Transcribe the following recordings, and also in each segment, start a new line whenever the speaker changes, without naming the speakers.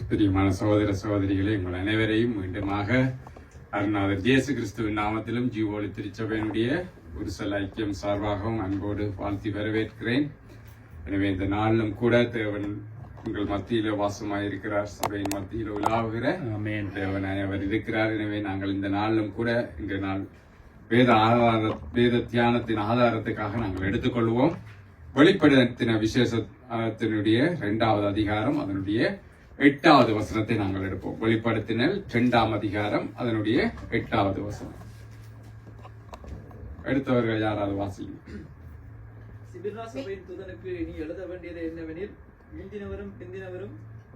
பிரியமான சகோதர சகோதரிகளே, உங்கள் அனைவரையும் மீண்டுமாக அருணாதர் இயேசு கிறிஸ்துவின் நாமத்திலும் ஜீவோலி திருச்சபையினுடைய ஒரு சில ஐக்கியம் சார்பாகவும் அன்போடு வாழ்த்தி வரவேற்கிறேன். எனவே இந்த நாளிலும் கூட தேவன் உங்கள் மத்தியில வாசமாயிருக்கிறார், சபையின் மத்தியில் உலாவுகிற தேவன் அவர் இருக்கிறார். எனவே நாங்கள் இந்த நாளிலும் கூட இன்றைய நாள் வேத தியானத்தின் ஆதாரத்துக்காக நாங்கள் எடுத்துக்கொள்வோம். வெளிப்படுத்தின விசேஷத்தினுடைய 2வது அதிகாரம் அதனுடைய 8வது வசனத்தை நாங்கள் எடுப்போம். வெளிப்படுத்தினல் 2ஆம் அதிகாரம் அதனுடைய 8வது வசனம். எடுத்தவர்கள் யாராவது வாசிங்க.
சிபிர்னா சபையின் தூதனுக்கு நீ எழுத வேண்டியது என்னவெனில், முந்தினவரும் பிந்தினவரும்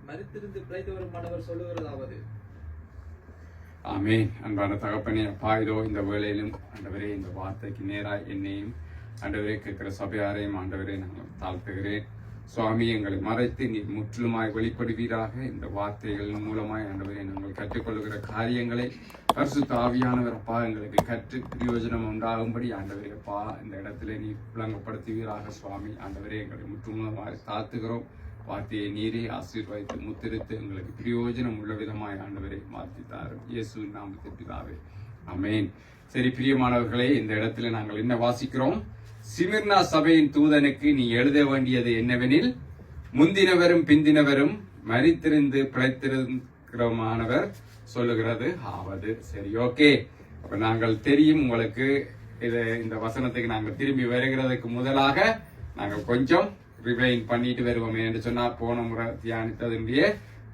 மரித்திருந்து பிழைத்தவருமானவர் சொல்லுகிறதாவது.
ஆமே. அன்பான தகப்பனே, அப்பா, இதோ இந்த வேளையிலும் ஆண்டவரே இந்த வார்த்தைக்கு நேராய் என்னையும் ஆண்டவரே கேட்கிற சபையாரையும் ஆண்டவரே நாங்கள் தாழ்த்துகிறேன். சுவாமி, எங்களை மறைத்து நீர் முற்றிலுமாய் வெளிப்படுவீராக. இந்த வார்த்தைகள் மூலமாய் ஆண்டவரே நாங்கள் கற்றுக்கொள்ளுகிற காரியங்களை பரிசுத்த ஆவியானவர் அப்பா எங்களுக்கு கற்று பிரயோஜனம் உண்டாகும்படி ஆண்டவரே அப்பா இந்த இடத்துல நீர் விளங்கப்படுத்துவீராக. சுவாமி ஆண்டவரே எங்களை முற்றுமுழுமாய் தாழ்த்துகிறோம். வார்த்தையை நீரே ஆசீர்வதித்து முத்திரித்து எங்களுக்கு பிரயோஜனம் உள்ள விதமாய் ஆண்டவரை மாற்றித்தார். இயேசுவின் நாமத்தில் பிதாவே, ஆமென். சரி பிரியமானவர்களே, இந்த இடத்துல நாங்கள் என்ன வாசிக்கிறோம்? சிமிர்னா சபையின் தூதனுக்கு நீ எழுத வேண்டியது என்னவெனில், முந்தினவரும் பிந்தினவரும் மரித்திருந்து பிழைத்திருக்கிறமானவர் சொல்லுகிறது ஆவது. சரி, ஓகே. இப்ப நாங்கள் தெரியும் உங்களுக்கு இந்த வசனத்துக்கு நாங்கள் திரும்பி வருகிறதுக்கு முதலாக நாங்கள் கொஞ்சம் ரிவைன் பண்ணிட்டு வருவோம். என்று சொன்னா போன முறை தியானித்ததுடைய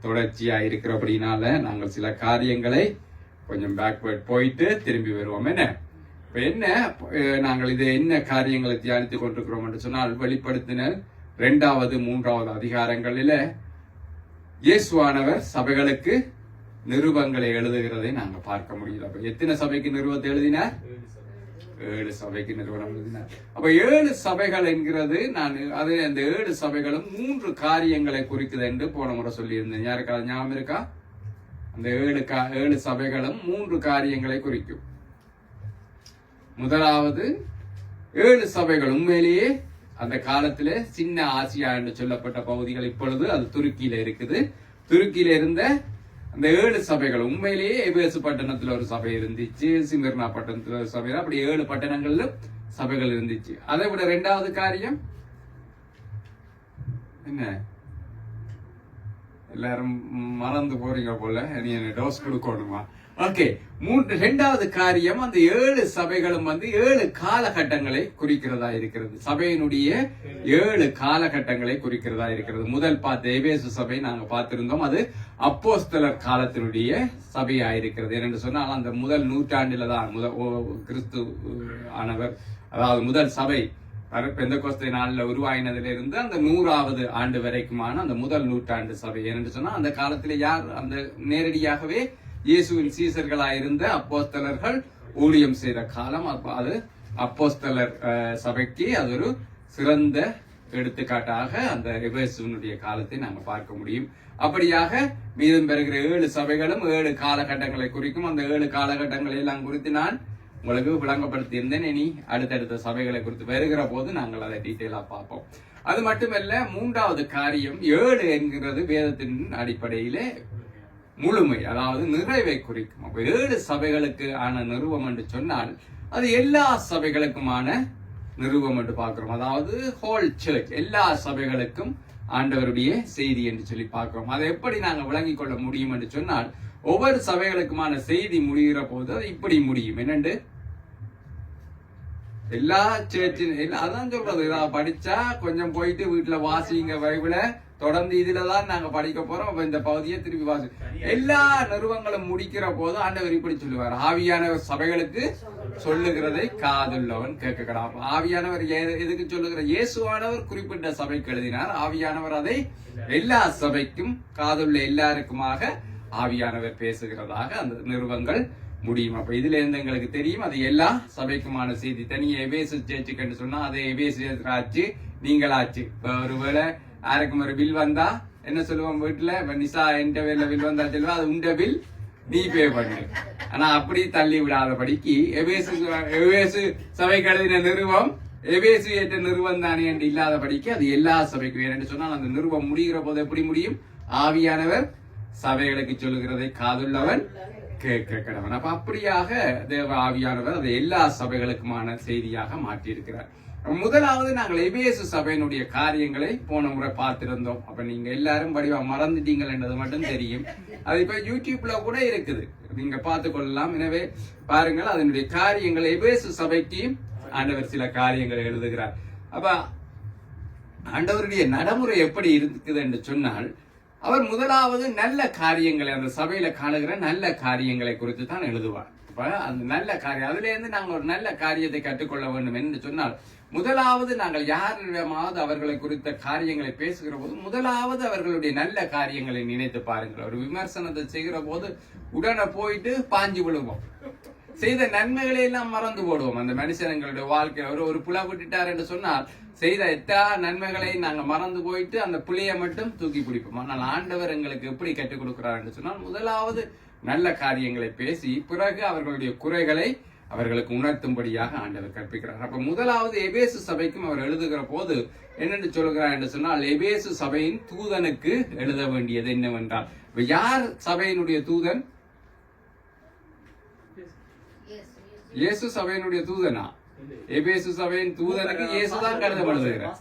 தொடர்ச்சியா இருக்கிறபடினால நாங்கள் சில காரியங்களை கொஞ்சம் பேக்வேர்ட் போயிட்டு திரும்பி வருவோம். என்ன நாங்கள் இது என்ன காரியங்களை தியானித்துக் கொண்டிருக்கிறோம் என்று சொன்னால், வெளிப்படுத்தினர் 2வது 3வது அதிகாரங்களில இயேசுவானவர் சபைகளுக்கு நிருபங்களை எழுதுகிறதை நாங்க பார்க்க முடியுது. அப்ப எத்தனை சபைக்கு நிருபத்தை எழுதினார்? 7 சபைக்கு நிறுவனம் எழுதினார். அப்ப 7 சபைகள் என்கிறது அது அந்த 7 சபைகளும் 3 காரியங்களை குறிக்குது என்று போன முறை சொல்லியிருந்தேன். யாருக்காவது ஞாபகம் இருக்கா? அந்த 7 சபைகளும் 3 காரியங்களை குறிக்கும். முதலாவது 7 சபைகள் உண்மையிலேயே அந்த காலத்துல சின்ன ஆசியா என்று சொல்லப்பட்ட பகுதிகள், இப்பொழுது அது துருக்கியில இருக்குது. துருக்கியில இருந்த அந்த 7 சபைகள் உண்மையிலேயே எபேசு பட்டணத்துல ஒரு சபை இருந்துச்சு, சிமிர்னா பட்டணத்துல ஒரு சபை, அப்படி 7 பட்டணங்கள்ல சபைகள் இருந்துச்சு. அதை விட 2வது காரியம் என்ன? எல்லாரும் மறந்து போறீங்க போல, நீ என்ன டோஸ் கொடுக்கணுமா? ஓகே. 2வது காரியம், அந்த 7 சபைகளும் 7 காலகட்டங்களை குறிக்கிறதா இருக்கிறது. சபையினுடைய 7 காலகட்டங்களை குறிக்கிறதா இருக்கிறது. முதல் பார்த்த எபேசு சபை நாங்க பார்த்திருந்தோம், அது அப்போஸ்தலர் காலத்தினுடைய சபையா இருக்கிறது. என்று சொன்னால் அந்த முதல் நூற்றாண்டில தான் கிறிஸ்து ஆனவர், அதாவது முதல் சபை பெந்தகோஸ்தே நாளில் உருவாயினதிலிருந்து அந்த 100வது ஆண்டு வரைக்குமான அந்த முதல் நூற்றாண்டு சபை. என்று சொன்னா அந்த காலத்துல யார் அந்த நேரடியாகவே இயேசுவின் சீசர்களாயிருந்த அப்போஸ்தலர்கள் ஊழியம் செய்த காலம். அது அப்போஸ்தலர் சபைக்கு அது ஒரு சிறந்த எடுத்துக்காட்டாக அந்த எபேசுவினுடைய காலத்தை நாங்க பார்க்க முடியும். அப்படியாக மீதம் பெறுகிற 7 சபைகளும் 7 காலகட்டங்களை குறிக்கும். அந்த 7 காலகட்டங்களை எல்லாம் குறித்து நான் உங்களுக்கு விளங்கப்படுத்தி இருந்தேன். இனி அடுத்தடுத்த சபைகளை குறித்து வருகிற போது நாங்கள் அதை டீட்டெயிலா பார்ப்போம். அது மட்டுமல்ல, 3வது காரியம் 7 என்கிறது வேதத்தின் அடிப்படையிலே முழுமை, அதாவது நிறைவை குறிக்கும். அப்ப 7 சபைகளுக்கு ஆன நிறுவம் என்று சொன்னால் அது எல்லா சபைகளுக்குமான நிறுவம் என்று பார்க்கிறோம். அதாவது ஹோல் சர்ச், எல்லா சபைகளுக்கும் ஆண்டவருடைய செய்தி என்று சொல்லி பார்க்கிறோம். அதை எப்படி நாங்கள் விளங்கிக் கொள்ள முடியும் என்று சொன்னால், ஒவ்வொரு சபைகளுக்குமான செய்தி முடிகிற போது அது இப்படி முடியும். என்னண்டு எல்லா சர்ச்சின் அதான் சொல்றது, படிச்சா கொஞ்சம் போயிட்டு வீட்டுல வாசிங்க பைபிள தொடர்ந்து இதுலதான் நாங்க படிக்க போறோம். இந்த பகுதியை திருப்பி வாசி. எல்லா நிறுவனங்களும் முடிக்கிற போது ஆண்டவர் இப்படி சொல்லுவார், ஆவியானவர் சபைகளுக்கு சொல்லுகிறதை காதுள்ளவன் கேட்கலாம். ஆவியானவர் எதுக்கு சொல்லுகிற? இயேசுவானவர் குறிப்பிட்ட சபைக்கு எழுதினார். ஆவியானவர் அதை எல்லா சபைக்கும் காதுள்ள எல்லாருக்குமாக ஆவியானவர் பேசுகிறதாக அந்த நிறுவனங்கள் முடியும். அப்ப இதுல இருந்து எங்களுக்கு தெரியும் அது எல்லா சபைக்குமான செய்தி. தனியா எபேசு சேர்ச்சுக்கன்னு சொன்னா அதை எபேசு ஆச்சு, நீங்களாச்சு. இப்ப ஒருவேளை யாருக்கும் ஒரு பில் வந்தா என்ன சொல்லுவோம் வீட்டுல, நிசா என்ற பேர்ல பில் வந்தா சொல்லுவா, அது உண்ட பில் நீ பே பண்ணு. ஆனா அப்படி தள்ளி விடாதபடிக்கு எபேசு சபைக்கு எழுதின நிறுவம் எபேசு ஏற்ற நிறுவம் தானே என்று இல்லாதபடிக்கு அது எல்லா சபைக்கும். ஏன்னு சொன்னால் அந்த நிறுவம் முடிகிற போது எப்படி முடியும்? ஆவியானவர் சபைகளுக்கு சொல்லுகிறதை காதுள்ளவன் கேட்க கடவன். அப்ப அப்படியாக தேவ ஆவியானவர் அதை எல்லா சபைகளுக்குமான செய்தியாக மாற்றியிருக்கிறார். முதலாவது நாங்கள் எபேசு சபையினுடைய காரியங்களை போன முறை பார்த்திருந்தோம். அப்ப நீங்க எல்லாரும் வடிவா மறந்துட்டீங்கள் என்றது மட்டும் தெரியும். அது இப்ப யூடியூப்ல கூட இருக்குது, நீங்க பார்த்து கொள்ளலாம். எனவே பாருங்கள், அதனுடைய காரியங்களை எபேசு சபைக்கு ஆண்டவர் சில காரியங்களை எழுதுகிறார். அப்ப ஆண்டவருடைய நடைமுறை எப்படி இருக்குது என்று சொன்னால், அவர் முதலாவது நல்ல காரியங்களை, அந்த சபையில காணுகிற நல்ல காரியங்களை குறித்து தான் எழுதுவார். அப்ப அந்த நல்ல காரியம், அதுல இருந்து நாங்கள் ஒரு நல்ல காரியத்தை கற்றுக்கொள்ள வேண்டும் என்று சொன்னால், முதலாவது நாங்கள் யாரிடமாவது அவர்களை குறித்த காரியங்களை பேசுகிற போது முதலாவது அவர்களுடைய நல்ல காரியங்களை நினைத்து பாருங்கள். ஒரு விமர்சனத்தை செய்கிற போது உடனே போயிட்டு பாஞ்சு விழுவோம், செய்த நன்மைகளை எல்லாம் மறந்து போடுவோம். அந்த மனுஷங்களுடைய வாழ்க்கையில ஒரு புலா விட்டுட்டார் என்று சொன்னால் செய்த எல்லா நன்மைகளை நாங்க மறந்து போயிட்டு அந்த புளிய மட்டும் தூக்கி பிடிப்போம். ஆனால் ஆண்டவர் எங்களுக்கு எப்படி கற்றுக் கொடுக்கிறார் என்று சொன்னால், முதலாவது நல்ல காரியங்களை பேசி பிறகு அவர்களுடைய குறைகளை அவர்களுக்கு உணர்த்தும்படியாக ஆண்டவர் கற்பிக்கிறார். அப்ப முதலாவது எபேசு சபைக்கும் அவர் எழுதுகிற போது என்னென்று சொல்கிறார் என்று சொன்னால், எபேசு சபையின் தூதனுக்கு எழுத வேண்டியது என்னவென்றால், யார் சபையினுடைய தூதன்? இயேசு சபையினுடைய தூதனா? எபேசு சபையின் தூதனுக்கு இயேசுதான் கருதப்படுகிறார்.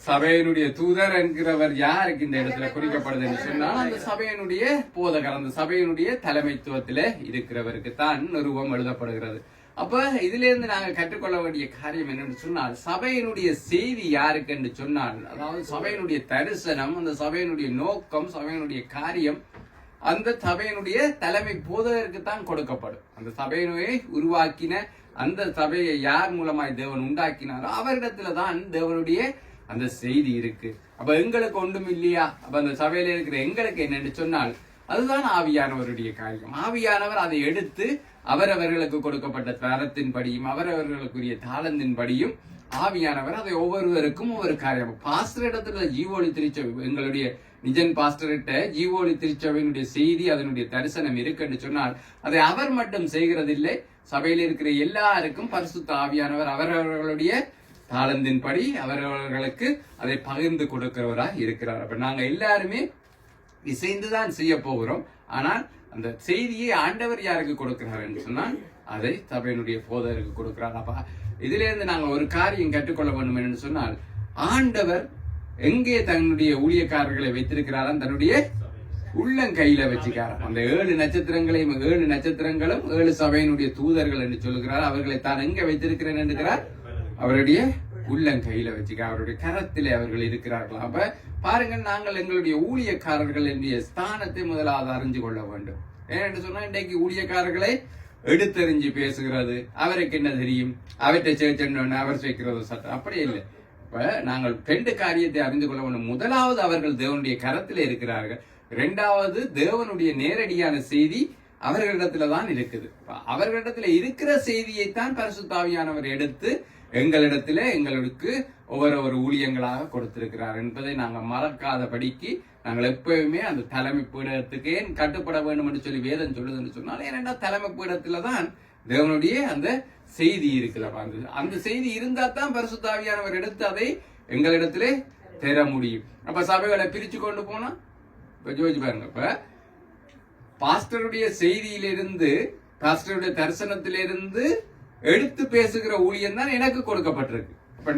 சபையினுடைய தூதர் என்கிறவர் யாருக்கு இந்த இடத்துல குறிக்கப்படுது என்று சொன்னால், அந்த சபையினுடைய போதகர், அந்த சபையினுடைய தலைமைத்துவத்திலே இருக்கிறவருக்கு தான் நிருபம் எழுதப்படுகிறது. அப்ப இதுல இருந்து நாங்க கற்றுக்கொள்ள வேண்டிய காரியம் என்னன்னு சொன்னால், சபையினுடைய செய்தி யாருக்கு என்று சொன்னால், அதாவது சபையினுடைய தரிசனம், அந்த சபையினுடைய நோக்கம், சபையினுடைய காரியம் அந்த சபையினுடைய தலைமை போதகருக்கு தான் கொடுக்கப்படும். அந்த சபையினை உருவாக்கின, அந்த சபையை யார் மூலமாய் தேவன் உண்டாக்கினாரோ அவரிடத்துல தான் தேவனுடைய அந்த செய்தி இருக்கு. அப்ப எங்களுக்கு ஒன்றும் இல்லையா? அப்ப அந்த சபையில இருக்கிற எங்களுக்கு என்னன்னு சொன்னால், அதுதான் ஆவியானவருடைய காரியம். ஆவியானவர் அதை எடுத்து அவரவர்களுக்கு கொடுக்கப்பட்ட தரத்தின் படியும் அவரவர்களுக்குரிய தாளந்தின் படியும் ஆவியானவர் அதை ஒவ்வொருவருக்கும் ஒவ்வொரு காரியம். பாஸ்டர் இடத்துல ஜீவோலி திருச்சபை, எங்களுடைய நிஜன் பாஸ்டர்கிட்ட ஜீவோலி திருச்சபையினுடைய செய்தி, அதனுடைய தரிசனம் இருக்குன்னு சொன்னால் அதை அவர் மட்டும் செய்கிறதில்லை, சபையில் இருக்கிற எல்லாருக்கும் பரிசுத்த ஆவியானவர் அவரவர்களுடைய தாளந்தின் படி அவரவர்களுக்கு அதை பகிர்ந்து கொடுக்கிறவராக இருக்கிறார். அப்ப நாங்க எல்லாருமே இசைந்துதான் செய்ய போகிறோம். ஆனால் அந்த செய்தியை ஆண்டவர் யாருக்கு கொடுக்கிறார் என்று சொன்னால் அதை சபையினுடைய போதகருக்கு கொடுக்கிறார். அப்ப இதுல இருந்து நாங்க ஒரு காரியம் கற்றுக்கொள்ள வேண்டும் என்று சொன்னால், ஆண்டவர் எங்கே தன்னுடைய ஊழியக்காரர்களை வைத்திருக்கிறாராம்? தன்னுடைய உள்ளங்கையில வச்சுக்காராம். அந்த 7 நட்சத்திரங்களையும் 7 நட்சத்திரங்களும் 7 சபையினுடைய தூதர்கள் என்று சொல்லுகிறார். அவர்களை தான் எங்க வைத்திருக்கிறேன் என்கிறார்? அவருடைய உள்ளங்கையில வச்சுக்க, அவருடைய கரத்திலே அவர்கள் இருக்கிறார்கள். அப்ப பாருங்கள், நாங்கள் எங்களுடைய ஊழியக்காரர்கள் என்ற ஸ்தானத்தை முதலாவது அறிஞ்சு கொள்ள வேண்டும். ஏன்னு சொன்னா, இன்றைக்கு ஊழியக்காரர்களை எடுத்தறிஞ்சு பேசுகிறது, அவருக்கு என்ன தெரியும், அவற்றை சேர்ச்சோன்னு அவர் சேர்க்கிறது சட்டம், அப்படி இல்லை. இப்ப நாங்கள் 2 காரியத்தை அறிந்து கொள்ள வேண்டும். முதலாவது, அவர்கள் தேவனுடைய கரத்தில் இருக்கிறார்கள். 2வது, தேவனுடைய நேரடியான செய்தி அவர்களிடத்துலதான் இருக்குது. அவர்களிடத்துல இருக்கிற செய்தியைத்தான் பரிசுத்த ஆவியானவர் எடுத்து எங்களிடத்துல எங்களுக்கு ஒவ்வொரு ஊழியங்களாக கொடுத்திருக்கிறார் என்பதை நாங்கள் மறக்காதபடிக்கு நாங்கள் எப்பவுமே அந்த தலைமை பீடத்துக்கே கட்டுப்பட வேண்டும் என்று சொல்லி வேதம் சொல்லுதுன்னு சொன்னால், ஏன்னா தலைமை பீடத்துல தான் தேவனுடைய அந்த செய்தி இருக்குது. அந்த செய்தி இருந்தா தான் பரிசுத்த ஆவியானவர் எடுத்து அதை எங்களிடத்திலே தர முடியும். அப்ப சபைகளை பிரிச்சு கொண்டு போனா, இப்ப ஜோதிச்சு பாருங்க, இப்ப பாஸ்டருடைய செய்தியிலிருந்து, பாஸ்டருடைய தரிசனத்திலிருந்து எடுத்து பேசுகிற ஊழியம் தான் எனக்கு கொடுக்கப்பட்டிருக்கு. இப்ப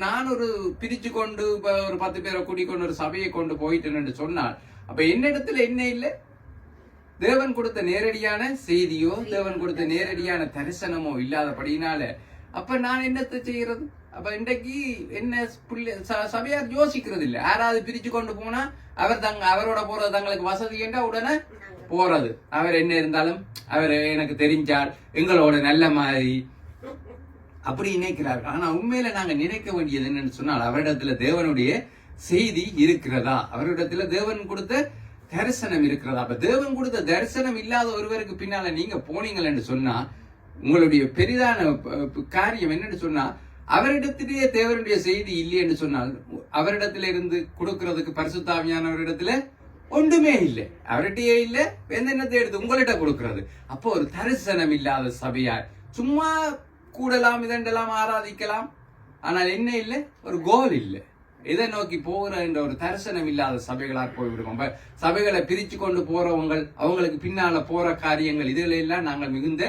நான் ஒரு பிரிச்சு கொண்டு ஒரு 10 பேரை கூட்டிக்கொண்டு ஒரு சபையை கொண்டு போயிட்டேன்னு சொன்னால், அப்ப என்னிடத்துல என்ன இல்லை? தேவன் கொடுத்த நேரடியான செய்தியோ தேவன் கொடுத்த நேரடியான தரிசனமோ இல்லாதபடினால அப்ப நான் என்னத்தை செய்யறது? அப்ப இன்றைக்கு என்ன சபையார் யோசிக்கிறது இல்லை. யாராவது பிரிச்சு கொண்டு போனா அவரோட போறது தங்களுக்கு வசதி என்றா உடனே போறது. அவர் என்ன இருந்தாலும் அவர் எனக்கு தெரிஞ்சால் எங்களோட நல்ல மாதிரி அப்படி நினைக்கிறார்கள். ஆனா உண்மையில நாங்க நினைக்க வேண்டியது என்னன்னு சொன்னால், அவரிடத்துல தேவனுடைய செய்தி இருக்கிறதா, அவரிடத்துல தேவன் கொடுத்த தரிசனம் இருக்கிறதா? அப்ப தேவன் கொடுத்த தரிசனம் இல்லாத ஒருவருக்கு பின்னால நீங்க போனீங்கள் என்று சொன்னா, உங்களுடைய பெரிதான காரியம் என்னன்னு சொன்னா, அவரிடத்திலேயே தேவனுடைய செய்தி இல்லை என்று சொன்னால், அவரிடத்துல இருந்து கொடுக்கிறதுக்கு பரிசுத்த ஆவியானவரிடத்துல ஒன்றுமே இல்லை, அவர்கிட்டயே இல்லை, எந்தென்னத்தை எடுத்து உங்கள்கிட்ட கொடுக்கிறது. அப்போ ஒரு தரிசனம் இல்லாத சபையார் சும்மா கூடலாம் இதெல்லாம் ஆராதிக்கலாம், ஆனால் என்ன இல்லை? ஒரு கோல் இல்லை. இதை நோக்கி போகிற என்ற ஒரு தரிசனம் இல்லாத சபைகளா போய்விடும். சபைகளை பிரிச்சு கொண்டு போறவங்க, அவங்களுக்கு பின்னால போற காரியங்கள், இதுல எல்லாம் நாங்கள் மிகுந்த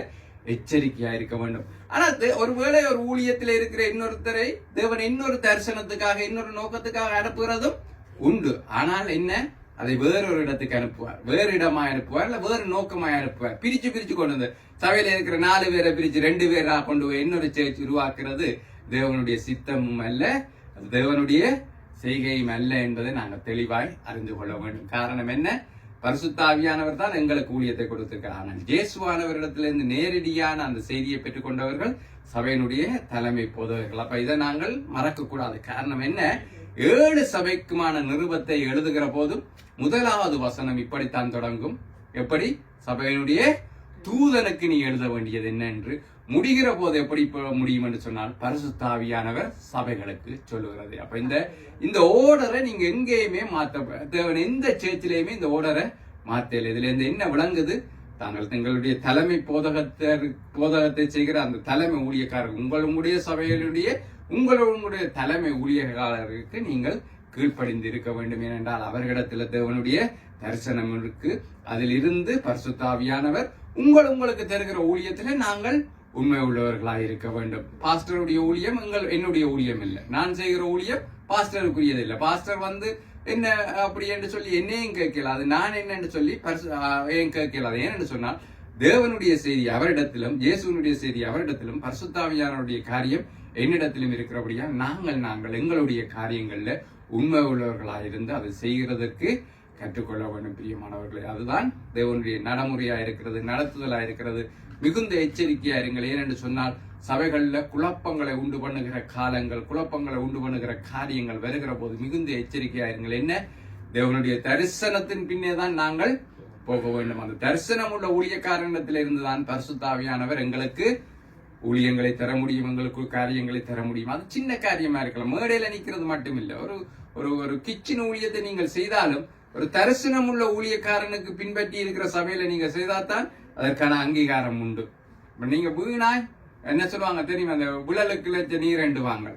எச்சரிக்கையா இருக்க வேண்டும். ஆனா ஒருவேளை ஒரு ஊழியத்தில் இருக்கிற இன்னொருத்தரை தேவன் இன்னொரு தரிசனத்துக்காக, இன்னொரு நோக்கத்துக்காக அனுப்புகிறதும் உண்டு. ஆனால் என்ன, அதை வேறொரு இடத்துக்கு அனுப்புவார், வேறு இடமா அனுப்புவார், இல்ல வேறு நோக்கமாய் அனுப்புவார். பிரிச்சு கொண்டு வந்து சபையில இருக்கிற 4 பேரை பிரிச்சு 2 பேரா கொண்டு போய் இன்னொரு சேர்ச்சி உருவாக்குறது தேவனுடைய சித்தமும் அல்ல, அது தேவனுடைய செய்கையும் அல்ல என்பதை நாங்கள் தெளிவாய் அறிந்து கொள்ள வேண்டும். காரணம் என்ன, பரிசுத்த ஆவியானவர் தான் எங்களுக்கு ஊழியத்தை கொடுத்திருக்கிறார். ஆனால் இயேசுவானவரிடத்திலிருந்து நேரடியான அந்த செய்தியை பெற்றுக் கொண்டவர்கள் சபையினுடைய தலைமை போதவர்கள். அப்ப இதை நாங்கள் மறக்க கூடாது. காரணம் என்ன, 7 சபைக்குமான நிருபத்தை எழுதுகிற போதும் 1வது வசனம் இப்படித்தான் தொடங்கும். எப்படி, சபையினுடைய தூதனுக்கு நீ எழுத வேண்டியது என்ன என்று. முடிகிற போது எப்படி முடியும் என்று சொன்னால் பரிசுத்த ஆவியானவர் சபைகளுக்கு சொல்லுகிறது. அப்ப இந்த ஓர்டரை நீங்க எங்கேயுமே தேவன் எந்த சேர்ச்சிலையுமே இந்த ஓர்டரை மாத்தல. இதுல இருந்து என்ன விளங்குது, தாங்கள் தங்களுடைய தலைமை போதகத்தை செய்கிற அந்த தலைமை ஊழியக்காரர், உங்களுடைய சபைகளுடைய உங்களுடைய தலைமை ஊழியக்காரருக்கு நீங்கள் கீழ்ப்படிந்து இருக்க வேண்டும். ஏனென்றால் அவர்களிடத்தில் தேவனுடைய தரிசனம் இருக்கு. அதில் இருந்து பரிசுத்த ஆவியானவர் உங்களுக்கு தருகிற ஊழியத்திலே நாங்கள் உண்மை உள்ளவர்களாக இருக்க வேண்டும். பாஸ்டருடைய ஊழியம் என்னுடைய ஊழியம் இல்லை, நான் செய்கிற ஊழியம் பாஸ்டருக்குரியது இல்லை. பாஸ்டர் என்ன அப்படி என்று சொல்லி என்னையும் கேட்கலாது, நான் என்னன்னு சொல்லி ஏன் கேட்கலாது. ஏன்னு சொன்னால் தேவனுடைய செய்தி அவரிடத்திலும், இயேசுனுடைய செய்தி அவரிடத்திலும், பரிசுத்த ஆவியானவருடைய காரியம் என்னிடத்திலும் இருக்கிறபடியா நாங்கள் எங்களுடைய காரியங்கள்ல உண்மை உள்ளவர்களாக இருந்து அதை செய்கிறதற்கு கற்றுக்கொள்ள வேண்டும். பிரியமானவர்களே, அதுதான் தேவனுடைய நடைமுறையா இருக்கிறது, நடத்துதலா இருக்கிறது. மிகுந்த எச்சரிக்கையா இருங்கள். ஏனென்று சொன்னால் சபைகள்ல குழப்பங்களை உண்டு பண்ணுகிற காலங்கள், குழப்பங்களை உண்டு பண்ணுகிற காரியங்கள் வருகிற போது மிகுந்த எச்சரிக்கையா இருங்கள். என்ன, தேவனுடைய தரிசனத்தின் பின்னே தான் நாங்கள் போக வேண்டும். அந்த தரிசனம் உள்ள ஊழியக்காரனிடத்தில் இருந்துதான் பரிசுத்த ஆவியானவர் எங்களுக்கு ஊழியங்களை தர முடியும், எங்களுக்கு காரியங்களை தர முடியும். அது சின்ன காரியமா இருக்கலாம், மேடையில நிக்கிறது மட்டும் இல்ல. ஒரு கிச்சன் ஊழியத்தை நீங்கள் செய்தாலும் ஒரு தரிசனம் உள்ள ஊழியக்காரனுக்கு பின்பற்றி இருக்கிற சபையில நீங்க செய்தால்தான் அதற்கான அங்கீகாரம் உண்டு. நீங்க வீணாய் என்ன சொல்லுவாங்க தெரியுமா, அந்த விழலுக்கு லட்ச நீர் வாங்க,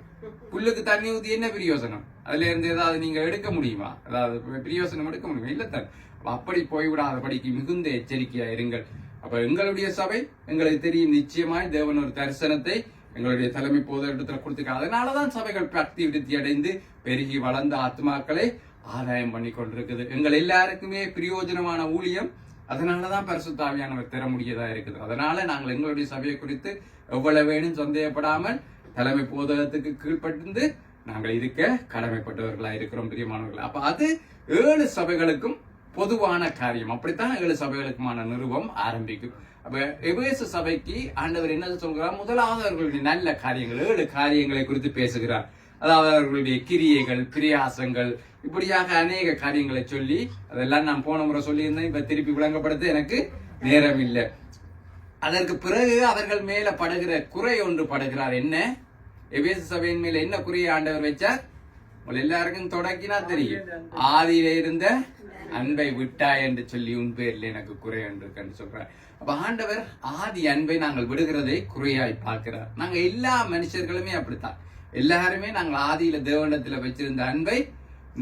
புல்லுக்கு தண்ணி ஊத்தி என்ன பிரயோசனம், அதுல இருந்து ஏதாவது நீங்க எடுக்க முடியுமா, அதாவது பிரயோசனம் எடுக்க முடியுமா, இல்லத்தான். அப்படி போய்விடாதபடிக்கு மிகுந்த எச்சரிக்கையா இருங்கள். அப்ப எங்களுடைய சபை எங்களுக்கு தெரியும், நிச்சயமாய் தேவன் ஒரு தரிசனத்தை எங்களுடைய தலைமை போதகத்துல கொடுத்துருக்காங்க. அதனாலதான் சபைகள் பக்தி விருத்தி அடைந்து பெருகி வளர்ந்த ஆத்மாக்களை ஆதாயம் பண்ணி கொண்டிருக்குது. எங்கள் எல்லாருக்குமே பிரயோஜனமான ஊழியம் அதனாலதான் பரிசுத்த ஆவியானவர் தர முடியதா இருக்குது. அதனால நாங்கள் எங்களுடைய சபையை குறித்து எவ்வளவு வேணும் சந்தேகப்படாமல் தலைமை போதகத்துக்கு கீழ்பட்டு நாங்கள் இருக்க கடமைப்பட்டவர்களா இருக்கிறோம் பிரியமானவர்கள். அப்ப அது 7 சபைகளுக்கும் பொதுவான காரியம். அப்படித்தான் 7 சபைகளுக்குமான நிறுவம் ஆரம்பிக்கும். அப்ப எபேசு சபைக்கு ஆண்டவர் என்ன சொல்கிறார், முதலாவது அவர்களுடைய நல்ல காரியங்கள் 7 காரியங்களை குறித்து பேசுகிறார். அதாவது அவர்களுடைய கிரியைகள், பிரியாசங்கள், இப்படியாக அநேக காரியங்களை சொல்லி, அதெல்லாம் நான் போன முறை சொல்லியிருந்தேன், இப்ப திருப்பி விளங்கப்படுத்த எனக்கு நேரம் இல்லை. அதற்கு பிறகு அவர்கள் மேல படுகிற குறை ஒன்று படுகிறார். என்ன, எபேசு சபையின் மேல என்ன குறையை ஆண்டவர் வச்சார், எல்லாருக்கும் தொடக்கினா தெரியும். ஆதியில இருந்த அன்பை விட்டாய் என்று சொல்லி உன் பேர்ல எனக்கு குறை என்று சொல்றார். அப்ப ஆண்டவர் ஆதி அன்பை நாங்கள் விடுகிறதை குறையாய் பார்க்கிறார். நாங்க எல்லா மனுஷர்களுமே அப்படித்தான், எல்லாருமே நாங்கள் ஆதியில தேவனிடத்துல வச்சிருந்த அன்பை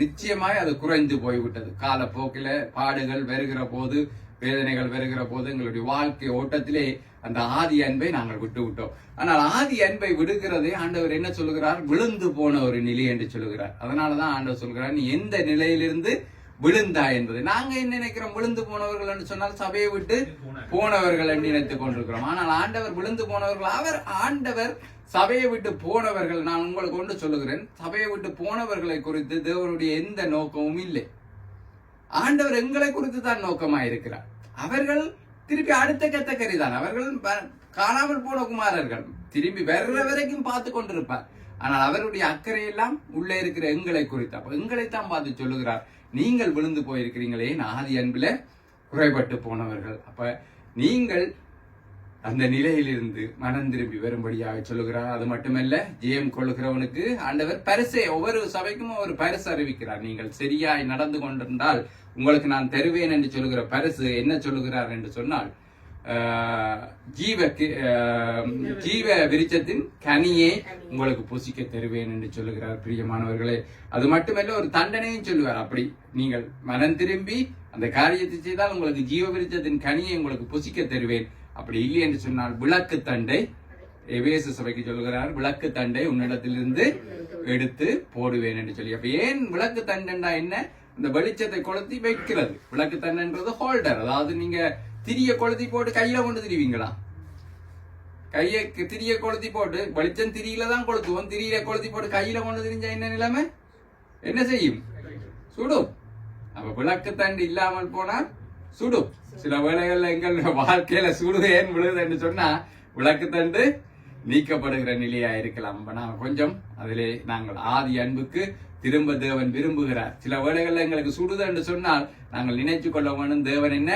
நிச்சயமாய் அது குறைந்து போய்விட்டது. காலப்போக்கில பாடுகள் வருகிற போது, வேதனைகள் வருகிற போது எங்களுடைய வாழ்க்கை ஓட்டத்திலே அந்த ஆதி அன்பை நாங்கள் விட்டு விட்டோம். ஆனால் ஆதி அன்பை விடுகிறதே ஆண்டவர் என்ன சொல்லுகிறார், விழுந்து போன ஒரு நிலை என்று சொல்லுகிறார். அதனாலதான் ஆண்டவர் சொல்கிறார், நீ எந்த நிலையிலிருந்து விழுந்தா என்பது. நாங்க என்ன நினைக்கிறோம், விழுந்து போனவர்கள் என்று சொன்னால் சபையை விட்டு போனவர்கள் என்று நினைத்துக் கொண்டிருக்கிறோம். ஆனால் ஆண்டவர் விழுந்து போனவர்கள், ஆண்டவர் சபையை விட்டு போனவர்கள், நான் உங்களுக்கு ஒன்று சொல்லுகிறேன், சபையை விட்டு போனவர்களை குறித்து தேவனுடைய எந்த நோக்கமும் இல்லை. ஆண்டவர் எங்களை குறித்து தான் நோக்கமாக இருக்கிறார். அவர்கள் திருப்பி அடுத்த கத்தக்கறி தான், அவர்கள் காணாமல் போன குமாரர்கள் திரும்பி வர்ற வரைக்கும் பார்த்து கொண்டிருப்பார். ஆனால் அவருடைய அக்கறை எல்லாம் உள்ளே இருக்கிற எங்களை குறித்து, அப்ப எங்களைத்தான் பார்த்து சொல்லுகிறார், நீங்கள் விழுந்து போயிருக்கிறீங்களே, ஆதி அன்பில குறைபட்டு போனவர்கள். அப்ப நீங்கள் அந்த நிலையிலிருந்து மனம் திரும்பி வரும்படியாக சொல்லுகிறார். அது மட்டுமல்ல, ஜெயம் கொள்ளுகிறவனுக்கு ஆண்டவர் பரிசை, ஒவ்வொரு சபைக்கும் ஒரு பரிசு அறிவிக்கிறார். நீங்கள் சரியாய் நடந்து கொண்டிருந்தால் உங்களுக்கு நான் தருவேன் என்று சொல்லுகிற பரிசு என்ன சொல்லுகிறார் என்று சொன்னால், ஜீவ விருட்சத்தின் கனியை உங்களுக்கு புசிக்க தருவேன் என்று சொல்லுகிறார் பிரியமானவர்களே. அது மட்டுமல்ல ஒரு தண்டனையும் சொல்லுவார். அப்படி நீங்கள் மனம் திரும்பி அந்த காரியத்தை செய்தால் உங்களுக்கு ஜீவ விருட்சத்தின் கனியை உங்களுக்கு புசிக்க தருவேன், அப்படி இல்லை என்று சொன்னால் விளக்கு தண்டை, எபேசு சபைக்கு சொல்லுகிறார், விளக்கு தண்டை உன்னிடத்திலிருந்து எடுத்து போடுவேன் என்று சொல்லி. அப்ப ஏன் விளக்கு தண்டா என்ன? இந்த வெளிச்சத்தை கொளுத்தி வைக்கிறது. விளக்கு தண்டன்றது ஹோல்டர். அதாவது நீங்க திரிய கொளுத்தி போட்டு கையில கொண்டு திரிவீங்களா? கையை திரிய கொளுத்தி போட்டு, வெளிச்சம் திரியில தான் கொளுத்துவோம், திரிய கொளுத்தி போட்டு கையில கொண்டு திரிஞ்சா என்ன நிலைமை? என்ன செய்யும்? சுடும். அப்ப விளக்கு தண்டு இல்லாமல் போனால் சுடும். சில வேளைகள்ல எங்கள் வாழ்க்கையில சுடு ஏன் விழுது என்று சொன்னா விளக்கு தண்டு நீக்கப்படுகிற நிலையா இருக்கலாம். நாங்க கொஞ்சம் அதிலே நாங்கள் ஆதி அன்புக்கு திரும்ப தேவன் விரும்புகிறார். சில வேளைகள்ல எங்களுக்கு சுடுது என்று சொன்னால் நாங்கள் நினைச்சு கொள்ள வேணும், தேவன் என்ன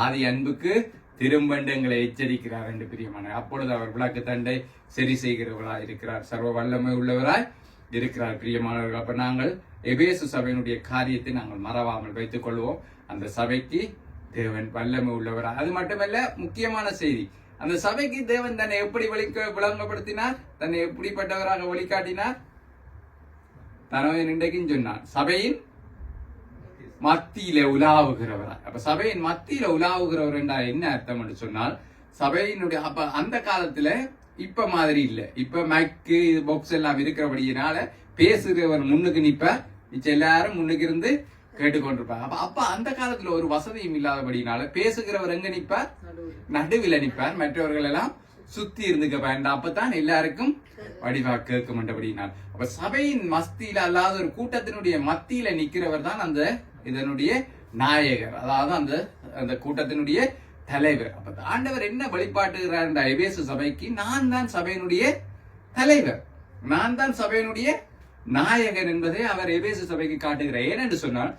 ஆதி அன்புக்கு திரும்ப எங்களை எச்சரிக்கிறார் என்று பிரியமான. அப்பொழுது அவர் விளக்கு தண்டை சரி செய்கிறவராய் இருக்கிறார், சர்வ வல்லமை உள்ளவராய் இருக்கிறார் பிரியமானவர்கள். அப்ப நாங்கள் எபேசு சபையினுடைய காரியத்தை நாங்கள் மறவாமல் வைத்துக் கொள்வோம். அந்த சபைக்கு தேவன் வல்லமை உள்ளவராய். அது மட்டுமல்ல, முக்கியமான செய்தி, அந்த சபைக்கு தேவன் தன்னை எப்படி விளங்கப்படுத்தினார், தன்னை எப்படிப்பட்டவராக வழிகாட்டினார், தனவன் இன்றைக்கும் சொன்னார், சபையின் மத்தியில உலாவுகிறவரா. அப்ப சபையின் மத்தியில உலாவுகிறவர் என்றால் என்ன அர்த்தம் என்று சொன்னால், சபையினுடைய அப்ப அந்த காலத்துல இப்ப மாதிரி இல்ல. இப்ப மைக்கு பாக்ஸ் எல்லாம் இருக்கிறபடியினால பேசுகிறவர் முன்னுக்கு நிப்ப, மிச்ச எல்லாரும் முன்னுக்கு இருந்து கேட்டுக்கொண்டிருப்பாங்க. அப்ப அந்த காலத்துல ஒரு வசதியும் இல்லாதபடினால பேசுகிறவர் எங்க நிப்பார்? நடுவில் நிப்பார். மற்றவர்கள் எல்லாம் சுத்தி இருந்துக்க வேண்டாம், அப்பதான் எல்லாருக்கும் வடிவா கேட்கும்ன்றபடினால். அப்ப சபையின் மத்தியில அல்லாத ஒரு கூட்டத்தினுடைய மத்தியில நிக்கிறவர் தான் அந்த இதனுடைய நாயகர், அதாவது அந்த கூட்டத்தினுடைய தலைவர். அப்ப ஆண்டவர் என்ன வழிபாட்டுகிறார் என்ற எபேசு சபைக்கு, நான் தான் சபையினுடைய தலைவர், நான் தான் சபையினுடைய நாயகன் என்பதை அவர் எபேசு சபைக்கு காட்டுகிறார். ஏனென்று சொன்னால்,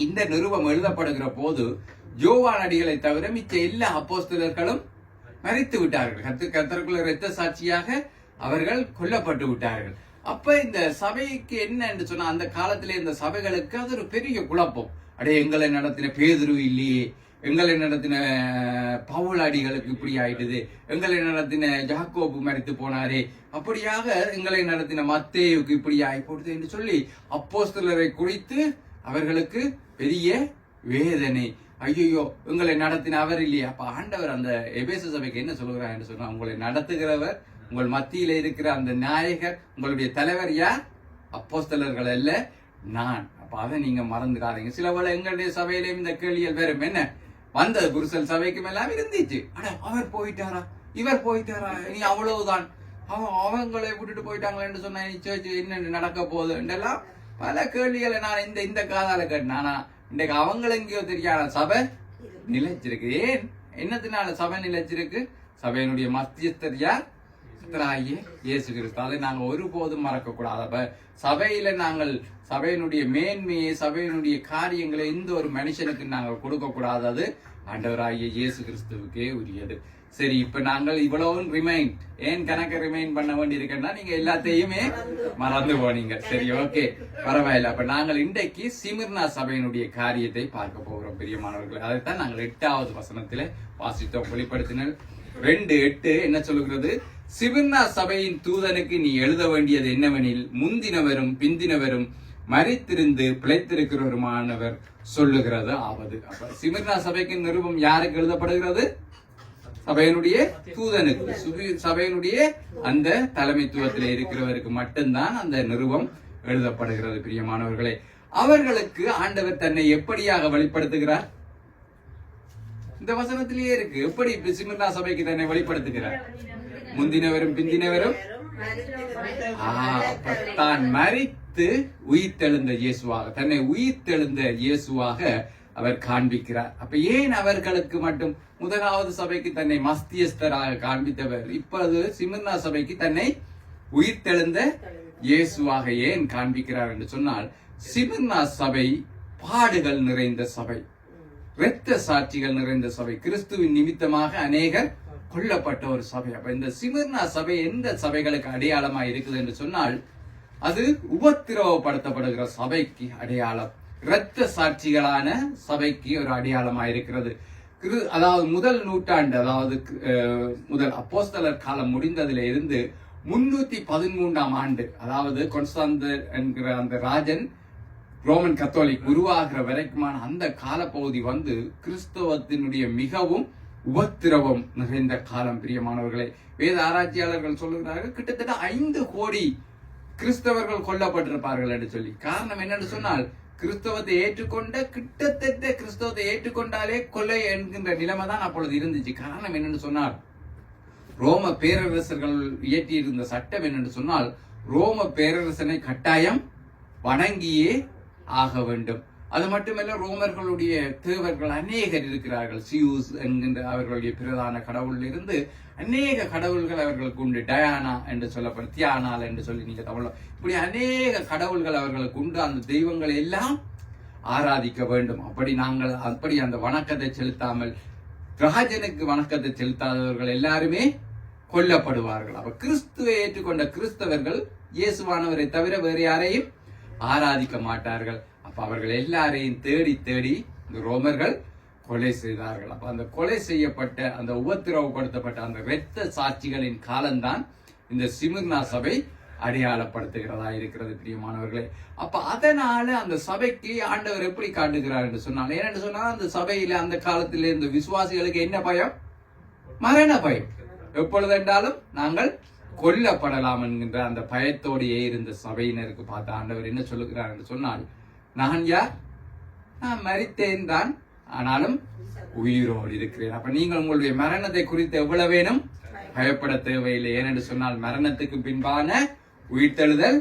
இந்த நிருபம் எழுதப்படுகிற போது யோவான் அடிகளை தவிர மிச்ச எல்லா அப்போஸ்தலர்களும் மரித்து விட்டார்கள். கர்த்தருக்குள்ள இரத்த சாட்சியாக அவர்கள் கொல்லப்பட்டு விட்டார்கள். அப்ப இந்த சபைக்கு என்ன என்று சொன்னா, அந்த காலத்திலே இந்த சபைகளுக்கு அது ஒரு பெரிய குழப்பம். அடே, எங்களை நடத்தின பேதுரு இல்லையே, எங்களை நடத்தின பவுல் அடிகளுக்கு இப்படி ஆயிட்டுது, எங்களை நடத்தின யாக்கோபு மரித்து போனாரே, அப்படியாக எங்களை நடத்தின மத்தேயுக்கு இப்படி ஆகி போடுது என்று சொல்லி அப்போஸ்தலரை குறித்து அவர்களுக்கு பெரிய வேதனை. ஐயோ, உங்களை நடத்தின அவர் இல்லையா? அப்ப ஆண்டவர் அந்த எபேசு சபைக்கு என்ன சொல்லுகிறார் என்று சொன்னா, உங்களை நடத்துகிறவர், உங்கள் மத்தியில இருக்கிற அந்த நாயகர், உங்களுடைய தலைவர் யார்? அப்போஸ்தலர்கள் அல்ல, நான். அப்ப அதை நீங்க மறந்துடாதீங்க. சில வேளை எங்களுடைய சபையிலேயும் இந்த கேள்விகள் வெறும் என்ன வந்தது, புருஷல் சபைக்கும் எல்லாம் இருந்துச்சு. அட, அவர் போயிட்டாரா, இவர் போயிட்டாரா, இனி அவ்வளவுதான், அவங்களை விட்டுட்டு போயிட்டாங்களேன்னு சொன்னா என்ன நடக்க போகுது என்றெல்லாம் பல கேள்விகளை நான் இந்த காதால கேட்டேன். ஆனா இன்றைக்கு அவங்களை எங்கேயோ தெரியாத சபை நிலைச்சிருக்கு. ஏன்? என்னத்தினால சபை நிலைச்சிருக்கு? சபையினுடைய மத்தியஸ்தர் யார்? இயேசு கிறிஸ்து. அதை நாங்கள் ஒருபோதும் மறக்க கூடாது. அப்ப சபையில நாங்கள் சபையினுடைய மேன்மையை, சபையினுடைய காரியங்களை எந்த ஒரு மனுஷனுக்கு நாங்கள் கொடுக்க கூடாது. அது ஆண்டவராகிய இயேசு கிறிஸ்துவுக்கே உரியது. சரி, இப்ப நாங்கள் இவ்வளவு ரிமைண்ட், ஏன் கணக்கு ரிமைண்ட் பண்ண வேண்டி இருக்குன்னா, நீங்க எல்லாத்தையுமே மறந்து போனீங்க. சரி, ஓகே, பரவாயில்ல. அப்ப நாங்கள் இன்றைக்கு சிமிர்னா சபையினுடைய காரியத்தை பார்க்க போகிறோம் பிரியமானவர்கள். அதைத்தான் நாங்கள் 8வது வசனத்திலே வாசித்தோம். வெளிப்படுத்தினர் 2:8 என்ன சொல்லுகிறது? சிமிர்னா சபையின் தூதனுக்கு நீ எழுத வேண்டியது என்னவெனில், முந்தினவரும் பிந்தினவரும் மரித்திருந்து பிழைத்திருக்கிறவருமானவர் சொல்லுகிறது ஆவது. அப்ப சிமிர்னா சபைக்கு நிருபம் யாருக்கு எழுதப்படுகிறது? சபையினுடைய தூதனுக்கு, சபையினுடைய அந்த தலைமைத்துவத்தில் இருக்கிறவருக்கு மட்டும்தான் அந்த நிருபம் எழுதப்படுகிறது பிரியமானவர்களே. அவர்களுக்கு ஆண்டவர் தன்னை எப்படியாக வெளிப்படுத்துகிறார்? இந்த வசனத்திலேயே இருக்கு. எப்படி சிமிர்னா சபைக்கு தன்னை வெளிப்படுத்துகிறார்? முந்தினவரும் பிந்தினவரும் தான் மரித்து உயிர்த்தெழுந்த இயேசுவாக, தன்னை உயிர்த்தெழுந்த இயேசுவாக அவர் காண்பிக்கிறார். அப்ப ஏன் அவர்களுக்கு மட்டும் முதலாவது சபைக்கு தன்னை மஸ்தியஸ்தராக காண்பித்தவர், இப்பொழுது சிமிர்னா சபைக்கு தன்னை உயிர்த்தெழுந்த இயேசுவாக ஏன் காண்பிக்கிறார் என்று சொன்னால், சிமிர்னா சபை பாடுகள் நிறைந்த சபை, இரத்த சாட்சிகள் நிறைந்த சபை, கிறிஸ்துவின் நிமித்தமாக அநேகர் கொல்லப்பட்ட ஒரு சபை. அப்ப இந்த சிமிர்னா சபை எந்த சபைகளுக்கு அடையாளமா இருக்குது என்று சொன்னால், அது உபத்திரவப்படுத்தப்படுகிற சபைக்கு அடையாளம், இரத்த சாட்சிகளான சபைக்கு ஒரு அடையாளமா இருக்கிறது. அதாவது முதல் நூற்றாண்டு, அதாவது முதல் அப்போஸ்தலர் காலம் முடிந்ததில இருந்து 313ஆம் ஆண்டு, அதாவது கொன்ஸ்டாந்தர் என்கிற அந்த ராஜன் ரோமன் கத்தோலிக் உருவாகிற வரைக்குமான அந்த காலப்பகுதி வந்து கிறிஸ்தவத்தினுடைய மிகவும் உபத்திரவம் நிறைந்த காலம். பிரியமானவர்களே, வேத ஆராய்ச்சியாளர்கள் சொல்லுகிறார்கள் கிட்டத்தட்ட 5 கோடி கிறிஸ்தவர்கள் கொல்லப்பட்டிருப்பார்கள் என்று சொல்லி. காரணம் என்னன்னு சொன்னால், கிறிஸ்தவத்தை கிட்டத்தட்ட கிறிஸ்தவத்தை ஏற்றுக்கொண்டாலே கொலை என்கின்ற நிலைமை தான் அப்பொழுது இருந்துச்சு. காரணம் என்னன்னு சொன்னால், ரோம பேரரசர்கள் இயற்றியிருந்த சட்டம் என்னன்னு சொன்னால், ரோம பேரரசனை கட்டாயம் வணங்கியே ஆக வேண்டும். அது மட்டுமல்ல, ரோமர்களுடைய தேவர்கள் அநேகர் இருக்கிறார்கள். சியூஸ் என்கின்ற அவர்களுடைய பிரதான கடவுள் இருந்து அநேக கடவுள்கள் அவர்களுக்கு உண்டு. டயானா என்று சொல்லப்படும், தியானால் என்று சொல்லி நீங்க தமிழ், இப்படி அநேக கடவுள்கள் அவர்களுக்கு உண்டு. அந்த தெய்வங்களை எல்லாம் ஆராதிக்க வேண்டும். அப்படி அந்த வணக்கத்தை செலுத்தாமல் ராஜனுக்கு வணக்கத்தை செலுத்தாதவர்கள் எல்லாருமே கொல்லப்படுவார்கள். அப்ப கிறிஸ்துவை ஏற்றுக்கொண்ட கிறிஸ்தவர்கள் இயேசுவானவரை தவிர வேறு யாரையும் ஆராதிக்க மாட்டார்கள். அப்ப அவர்கள் எல்லாரையும் தேடி தேடி இந்த ரோமர்கள் கொலை செய்தார்கள். அப்ப அந்த கொலை செய்யப்பட்ட, அந்த உபத்திரவப்படுத்தப்பட்ட அந்த இரத்த சாட்சிகளின் காலம்தான் இந்த சிமிர்னா சபை அடையாளப்படுத்துகிறதா இருக்கிறது. பிரியமானவர்களே, அப்ப அதனால அந்த சபைக்கு ஆண்டவர் எப்படி காட்டுகிறார் என்று சொன்னால், ஏனென்று சொன்னால், அந்த சபையில அந்த காலத்திலே இந்த விசுவாசிகளுக்கு என்ன பயம்? மரண பயம். எப்பொழுது என்றாலும் நாங்கள் கொல்லப்படலாம் என்கின்ற அந்த பயத்தோடையே இருந்த சபையினருக்கு பார்த்த ஆண்டவர் என்ன சொல்லுகிறார் என்று சொன்னால், நான் யார்? நான் மரித்தேன் தான், ஆனாலும் உயிரோடு இருக்கிறேன். அப்ப நீங்கள் உங்களுடைய மரணத்தை குறித்து எவ்வளவேனும் பயப்பட தேவையில்லை. ஏனென்று சொன்னால், மரணத்துக்கு பின்பான உயிர்த்தெழுதல்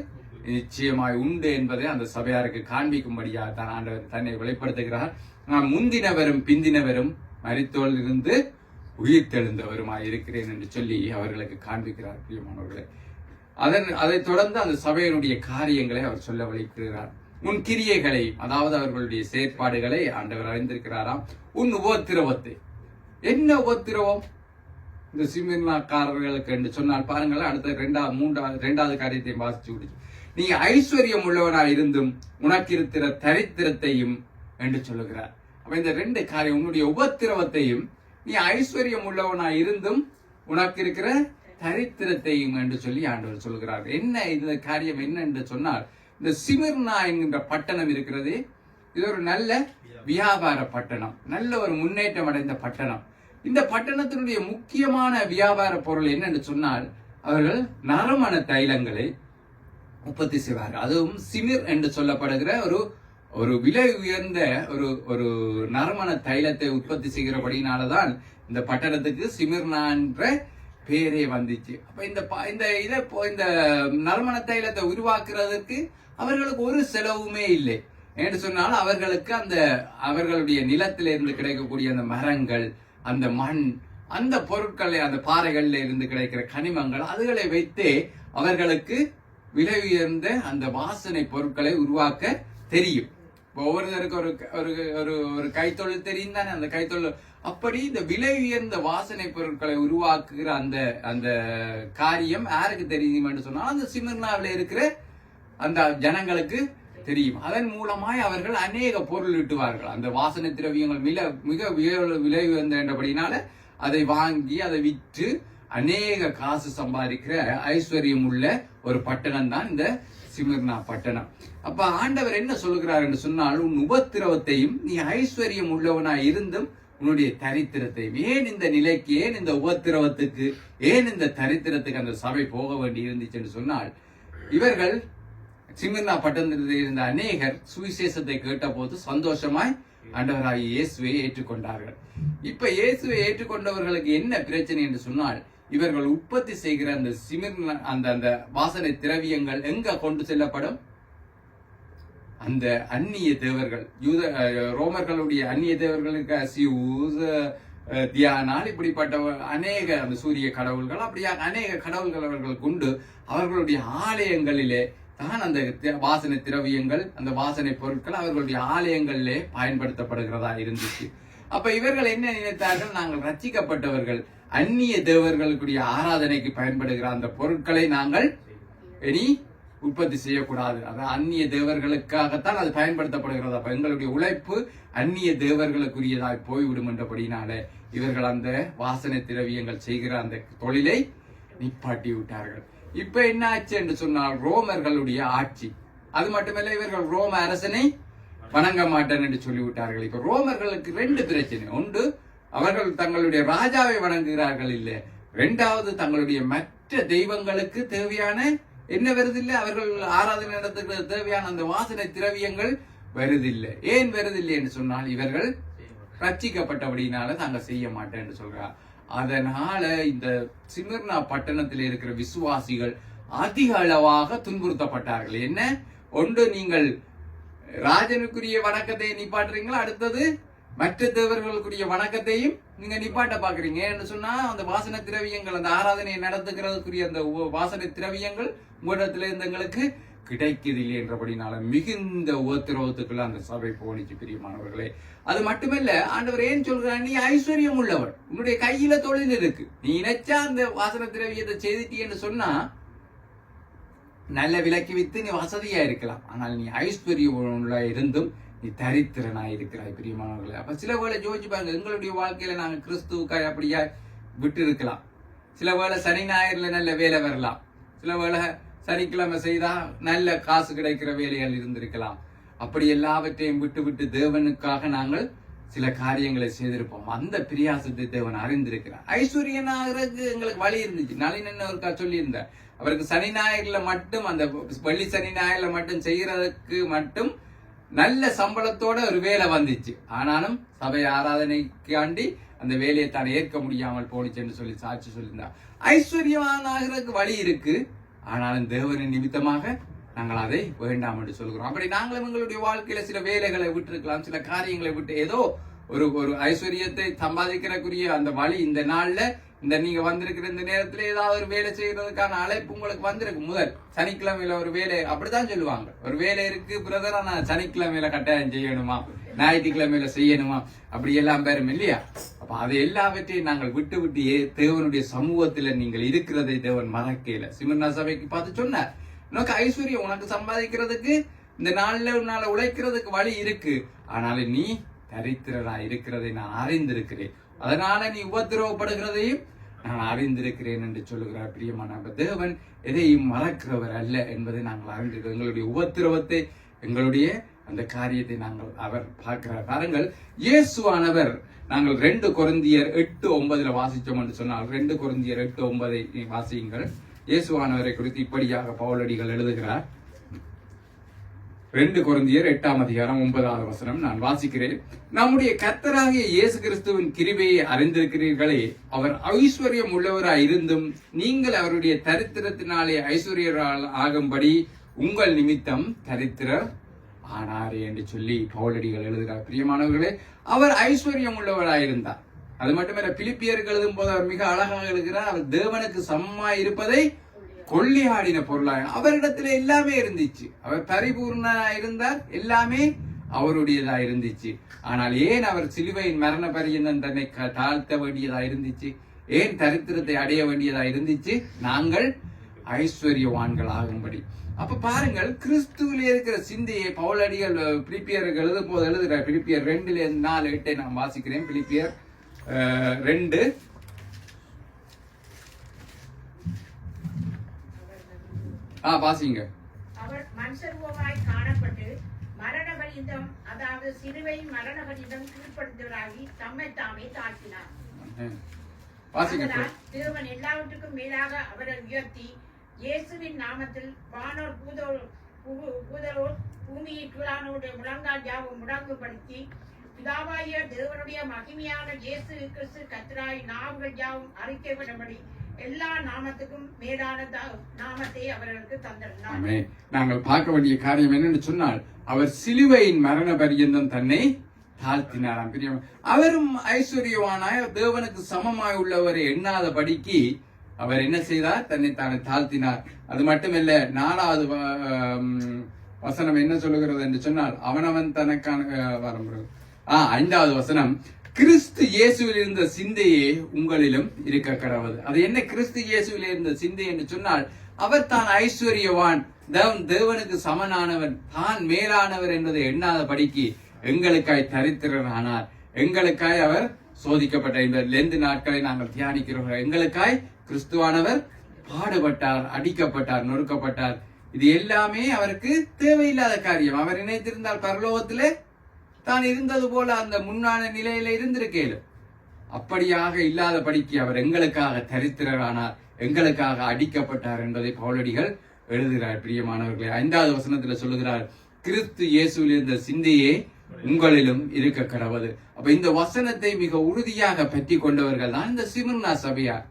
நிச்சயமாய் உண்டு என்பதை அந்த சபையாருக்கு காண்பிக்கும்படியாக தான் ஆண்டவர் தன்னை வெளிப்படுத்துகிறார். நான் முந்தினவரும் பிந்தினவரும் மரித்தோரிலிருந்து உயிர்த்தெழுந்தவருமாய் இருக்கிறேன் என்று சொல்லி அவர்களுக்கு காண்பிக்கிறார். பிரியமானவர்களே, அதை தொடர்ந்து அந்த சபையினுடைய காரியங்களை அவர் சொல்ல வலிக்கிறார். உன் கிரியைகளை, அதாவது அவர்களுடைய செயற்பாடுகளை ஆண்டவர் அறிந்திருக்கிறாராம். உன் உபத்திரவத்தை, என்ன உபத்திரவம் இந்த சிமிர்னாக்காரர்களுக்கு என்று சொன்னால் பாருங்கள், அடுத்த இரண்டாவது காரியத்தை வாசிச்சு விடுச்சு. நீ ஐஸ்வர்யம் உள்ளவனாய் இருந்தும் உனக்கு இருக்கிற தரித்திரத்தையும் என்று சொல்லுகிறார். அப்ப இந்த 2 காரியம், உன்னுடைய உபத்திரவத்தையும், நீ ஐஸ்வர்யம் உள்ளவனாய் இருந்தும் உனக்கு இருக்கிற தரித்திரத்தையும் என்று சொல்லி ஆண்டவர் சொல்கிறார். என்ன இந்த காரியம் என்ன என்று சொன்னால், இந்த சிமிர்னா என்கின்ற பட்டணம் இருக்கிறது, இது ஒரு நல்ல வியாபார பட்டணம், நல்ல ஒரு முன்னேற்றம் அடைந்த பட்டணம். இந்த பட்டணத்தினுடைய முக்கியமான வியாபார பொருள் என்னன்னு சொன்னால், அவர்கள் நறுமண தைலங்களை உற்பத்தி செய்வார்கள். அதுவும் சிமிர் என்று சொல்லப்படுகிற ஒரு விலை உயர்ந்த ஒரு நறுமண தைலத்தை உற்பத்தி செய்கிறபடினாலதான் இந்த பட்டணத்துக்கு சிமிர்னா என்ற பேரே வந்துச்சு. அப்ப இந்த நறுமண தைலத்தை உருவாக்குறதுக்கு அவர்களுக்கு ஒரு செலவுமே இல்லை. என்று சொன்னால், அவர்களுக்கு அவர்களுடைய நிலத்திலிருந்து கிடைக்கக்கூடிய அந்த மரங்கள், அந்த மண், அந்த பொருட்களை, அந்த பாறைகள்ல இருந்து கிடைக்கிற கனிமங்கள், அதுகளை வைத்தே அவர்களுக்கு விலை உயர்ந்த அந்த வாசனை பொருட்களை உருவாக்க தெரியும். ஒவ்வொருத்தருக்கு ஒரு கைத்தொழில் தெரியும் தானே, அந்த கைத்தொழில். அப்படி இந்த விலை உயர்ந்த வாசனை பொருட்களை உருவாக்குகிற அந்த காரியம் யாருக்கு தெரியும் என்று சொன்னால், அந்த சிமிர்னாவில் இருக்கிற அந்த ஜனங்களுக்கு தெரியும். அதன் மூலமாய் அவர்கள் அநேக பொருள் ஈட்டுவார்கள். அந்த வாசனை திரவியங்கள் மிக விலை உயர்ந்த என்றபடினால அதை வாங்கி அதை விற்று அநேக காசு சம்பாதிக்கிற ஐஸ்வர்யம் உள்ள ஒரு பட்டணம் தான் இந்த சிமிர்னா பட்டணம். அப்ப ஆண்டவர் என்ன சொல்லுகிறார் என்று சொன்னால், உன் உபத்திரவத்தையும், நீ ஐஸ்வர்யம் உள்ளவனாய் இருந்தும் உன்னுடைய தரித்திரத்தையும். ஏன் இந்த நிலைக்கு, ஏன் இந்த உபத்திரவத்துக்கு, ஏன் இந்த தரித்திரத்துக்கு அந்த சபை போக வேண்டி இருந்துச்சு என்று சொன்னால், இவர்கள் சிமிர்னா பட்டணத்தில் இருந்த அநேகர் சுவிசேஷத்தை கேட்ட போது சந்தோஷமாய் ஆண்டவராகிய இயேசுவை ஏற்றுக்கொண்டார்கள். இப்ப இயேசுவை ஏற்றுக்கொண்டவர்களுக்கு என்ன பிரச்சனை என்று சொன்னால், இவர்கள் உற்பத்தி செய்கிற அந்த சிமிர்னா அந்த வாசனை திரவியங்கள் எங்க கொண்டு செல்லப்படும்? அந்த அந்நிய தேவர்கள், ரோமர்களுடைய அந்நிய தேவர்களுக்கு சியூஸ், தியானால், இப்படிப்பட்ட அநேக அந்த சூரிய கடவுள்கள், அப்படியாக அநேக கடவுள்கள் அவர்களுக்கு உண்டு. அவர்களுடைய ஆலயங்களிலே தான் அந்த வாசனை திரவியங்கள், அந்த வாசனை பொருட்கள் அவர்களுடைய ஆலயங்களிலே பயன்படுத்தப்படுகிறதா இருந்துச்சு. அப்ப இவர்கள் என்ன நினைத்தார்கள்? நாங்கள் ரட்சிக்கப்பட்டவர்கள், அந்நிய தேவர்களுடைய ஆராதனைக்கு பயன்படுகிற அந்த பொருட்களை நாங்கள் இனி உற்பத்தி செய்யக்கூடாது. அது அந்நிய தேவர்களுக்காகத்தான் அது பயன்படுத்தப்படுகிறது. அப்ப எங்களுடைய உழைப்பு அந்நிய தேவர்களுக்குரியதாய் போய்விடும் என்றபடினால இவர்கள் அந்த வாசனை திரவியங்கள் செய்கிற அந்த தொழிலை நிப்பாட்டி விட்டார்கள். இப்ப என்ன ஆச்சு என்று சொன்னால் ரோமர்களுடைய ஆட்சி. அது மட்டுமல்ல, இவர்கள் ரோம அரசனை வணங்க மாட்டேன் என்று சொல்லிவிட்டார்கள். இப்ப ரோமர்களுக்கு 2 பிரச்சனை. ஒன்று, அவர்கள் தங்களுடைய ராஜாவை வணங்குகிறார்கள் இல்லை. 2வது, தங்களுடைய மற்ற தெய்வங்களுக்கு தேவையான என்ன வருதில்லை, அவர்கள் ஆராதனை நடத்துகிறது தேவையான அந்த வாசனை திரவியங்கள் வருதில்லை. ஏன் வருதில்லை என்று சொன்னால் இவர்கள் ரட்சிக்கப்பட்டபடினால தாங்க செய்ய மாட்டேன் என்று சொல்றார். அதனால இந்த சிமிர்னா பட்டணத்தில் இருக்கிற விசுவாசிகள் அதிக அளவாக துன்புறுத்தப்பட்டார்கள். என்ன ஒன்று, நீங்கள் ராஜனுக்குரிய வணக்கத்தை நிப்பாட்டுறீங்களா, அடுத்தது மற்ற தேவர்களுக்குரிய வணக்கத்தையும் நீங்க நிப்பாட்ட பாக்குறீங்க என்று சொன்னா அந்த வாசனை திரவியங்கள், அந்த ஆராதனையை நடத்துகிறதுக்குரிய அந்த வாசனை திரவியங்கள் உங்களிடத்துல இருந்து எங்களுக்கு கிடைக்குதில்லை என்றபடினால மிகுந்த உபத்திரவத்துக்குள்ள அந்த சபை போனிச்சு. பிரியமானவர்களே, அது மட்டுமல்ல, ஆண்டவர் ஏன் சொல்றார், நீ ஐஸ்வர்யம் உள்ளவர், உன்னுடைய கையில தொழில் இருக்கு, நீ நினைச்சா அந்த வாசனை திரவியத்தை செய்துட்டீன்னு சொன்னா நல்ல விலைக்கு வித்து நீ வசதியா இருக்கலாம். ஆனால் நீ ஐஸ்வர்யம் இருந்தும் நீ தரித்திரனா இருக்கிறாய். பிரியமானவர்களே, அப்ப சில வேளை யோசிச்சு பாருங்க, எங்களுடைய வாழ்க்கையில நாங்க கிறிஸ்துவுக்காய் அப்படியா விட்டு இருக்கலாம். சில வேளை சனி ஞாயிறுல நல்ல வேலை வரலாம், சில வேளை சனிக்கிழமை செய்தா நல்ல காசு கிடைக்கிற வேலைகள் இருந்திருக்கலாம். அப்படி எல்லாவற்றையும் விட்டு விட்டு தேவனுக்காக நாங்கள் சில காரியங்களை செய்திருப்போம். அந்த பிரியாசத்தை தேவன் அறிந்திருக்கிறார். ஐஸ்வர்யனாகிறதுக்கு எங்களுக்கு வழி இருந்துச்சு. நளினன் ஒருக்கா சொல்லியிருந்தார், அவருக்கு சனி ஞாயிறுல மட்டும், அந்த வெள்ளி சனி ஞாயிறுல மட்டும் செய்யறதுக்கு மட்டும் நல்ல சம்பளத்தோட ஒரு வேலை வந்துச்சு. ஆனாலும் சபை ஆராதனைக்காண்டி அந்த வேலையை தான் ஏற்க முடியாமல் போனிச்சுன்னு சொல்லி சாட்சி சொல்லியிருந்தார். ஐஸ்வர்யவானாகிறதுக்கு வழி இருக்கு, ஆனாலும் தேவனின் நிமித்தமாக நாங்கள் அதை வேண்டாம் என்று சொல்கிறோம். அப்படி நாங்களும் எங்களுடைய வாழ்க்கையில சில வேலைகளை விட்டு இருக்கலாம், சில காரியங்களை விட்டு ஏதோ ஒரு ஐஸ்வர்யத்தை சம்பாதிக்கிறக்குரிய அந்த வழி இந்த நாள்ல இந்த நீங்க வந்திருக்கிற இந்த நேரத்துல ஏதாவது ஒரு வேலை செய்யறதுக்கான அழைப்பு உங்களுக்கு வந்திருக்கு. முதல் சனிக்கிழமையில ஒரு வேலை, அப்படித்தான் சொல்லுவாங்க, ஒரு வேலை இருக்கு பிரதரா, நான் சனிக்கிழமையில கட்டாயம் செய்யணுமா, ஞாயிற்றுக்கிழமையில செய்யணுமா, அப்படி எல்லாம் பேரும் இல்லையா. அப்ப அதை எல்லாவற்றையும் நாங்கள் விட்டு விட்டு தேவனுடைய சமூகத்துல நீங்கள் இருக்கிறதை தேவன் மறக்கல. சிமிர்னா சபைக்கு பார்த்து சொன்னார், உனக்கு ஐஸ்வர்யம், உனக்கு சம்பாதிக்கிறதுக்கு இந்த நாள்ல உன்னால உழைக்கிறதுக்கு வழி இருக்கு, ஆனாலும் நீ தரித்திரனா இருக்கிறதை நான் அறிந்திருக்கிறேன், அதனால நீ உபத்திரவப்படுகிறதையும் நான் அறிந்திருக்கிறேன் என்று சொல்லுகிறார். பிரியமான தேவன் எதையும் மறக்கிறவர் அல்ல என்பதை நாங்கள் அறிந்திருக்கிறோம். எங்களுடைய உபத்திரவத்தை, எங்களுடைய அந்த காரியத்தை நாங்கள் அவர் பார்க்கிறார். பாருங்கள், இயேசுவானவர், நாங்கள் 2 கொரிந்தியர் 8:9 வாசிச்சோம் என்று சொன்னால் 2 கொரிந்தியர் 8:9 வாசியுங்கள். இயேசுவானவரை குறித்து இப்படியாக பவுலடிகள் எழுதுகிறார். 2 கொரிந்தியர் 8:9 நான் வாசிக்கிறேன். நம்முடைய கர்த்தராகிய இயேசு கிறிஸ்துவின் கிருபையை அறிந்திருக்கிறீர்களே, அவர் ஐஸ்வர்யம் உள்ளவராய் இருந்தும் நீங்கள் அவருடைய தரித்திரத்தினாலே ஐஸ்வர்யரால் ஆகும்படி உங்கள் நிமித்தம் தரித்திரர் ஆனாரே என்று சொல்லி பவுலடிகள் எழுதுகிறார். பிரியமானவர்களே, அவர் ஐஸ்வர்யம் உள்ளவராயிருந்தார். அது மட்டுமல்ல, பிலிப்பியருக்கு எழுதும் போது அவர் மிக அழகாக எழுதுகிறார், அவர் தேவனுக்கு சமமாய் இருப்பதை கொள்ளையாடின பொருளாக, அவரிடத்துல எல்லாமே இருந்துச்சு, அவர் பரிபூர்ணா இருந்தார், எல்லாமே அவருடையதா இருந்துச்சு. ஆனால் ஏன் அவர் சிலுவையின் மரண பரியந்தம் தன்னை தாழ்த்த வேண்டியதா இருந்துச்சு, ஏன் தரித்திரத்தை அடைய வேண்டியதா இருந்துச்சு, நாங்கள் ஐஸ்வர்யவான்கள் ஆகும்படி. அப்ப பாருங்கள், கிறிஸ்துவிலே இருக்கிற சிந்தையை பவுலடிகள் பிலிப்பியருக்கு எழுதும் போது எழுதுகிறார். பிலிப்பியர் 2:4-8 நான் வாசிக்கிறேன். பிலிப்பியர் 2 வாசிங்க.
அவர் மனுஷரூபமாய் காணப்பட்டு மரண பரியந்தம், அதாவது சிலுவை மரண பரியந்தம் கீழ்ப்படுத்தவராகி தம்மை தாமே தாழ்த்தினார். தேவன் எல்லாவற்றுக்கும் மேலாக அவரை உயர்த்தி இயேசுவின் நாமத்தில் வானோர் பூதலோர் பூமியின் கீழானோருடைய முழங்கால் யாவும் முடங்குபடுத்தி பிதாவாகிய தேவனுடைய மகிமையான இயேசு கிறிஸ்து கர்த்தராய் நாவுகள் யாவும் அறிக்கைப்படபடி எல்லா நாமத்துக்கும் மேலான நாமத்தை அவர்களுக்கு தந்திருந்தார்.
நாங்கள் பார்க்க வேண்டிய காரியம் என்னன்னு சொன்னால், அவர் சிலுவையின் மரண பரியந்தம் தன்னை தாழ்த்தினாராம். பிரியம், அவரும் ஐஸ்வர்யவானாய் தேவனுக்கு சமமாய் உள்ளவரை எண்ணாதபடிக்கு அவர் என்ன செய்தார், தன்னை தானே தாழ்த்தினார். அது மட்டுமல்ல, 4வது வசனம் என்ன சொல்லுகிறது என்று சொன்னால், அவனவன் தனக்கான 5வது வசனம், கிறிஸ்து இயேசுவில் இருந்த சிந்தையே உங்களிலும் இருக்க கடவுது. அது என்ன கிறிஸ்து இயேசுவில் இருந்த சிந்தை என்று சொன்னால், அவர் தான் ஐஸ்வர்யவான், தேவனுக்கு சமனானவர், தான் மேலானவர் என்பதை எண்ணாத படிக்கு எங்களுக்காய் தரித்திரனானார். எங்களுக்காய் அவர் சோதிக்கப்பட்ட இந்த லெந்து நாட்களை நாங்கள் தியானிக்கிறோம். எங்களுக்காய் கிறிஸ்துவானவர் பாடுபட்டார், அடிக்கப்பட்டார், நொறுக்கப்பட்டார். இது எல்லாமே அவருக்கு தேவையில்லாத காரியம். அவர் நினைத்திருந்தால் பரலோகத்திலே தான் இருந்தது போல அந்த முன்னான நிலையில இருந்திருக்கேன். அப்படியாக இல்லாத படிக்கு அவர் எங்களுக்காக தரித்திரரானார், எங்களுக்காக அடிக்கப்பட்டார் என்பதை பவுலடிகள் எழுதுகிறார். பிரியமானவர்களே, 5வது வசனத்துல சொல்லுகிறார், கிறிஸ்து இயேசுவில் இருந்த சிந்தையே உங்களிலும் இருக்க கடவுது. அப்ப இந்த வசனத்தை மிக உறுதியாக பற்றி கொண்டவர்கள் தான் இந்த சிமிர்னா சபையார்.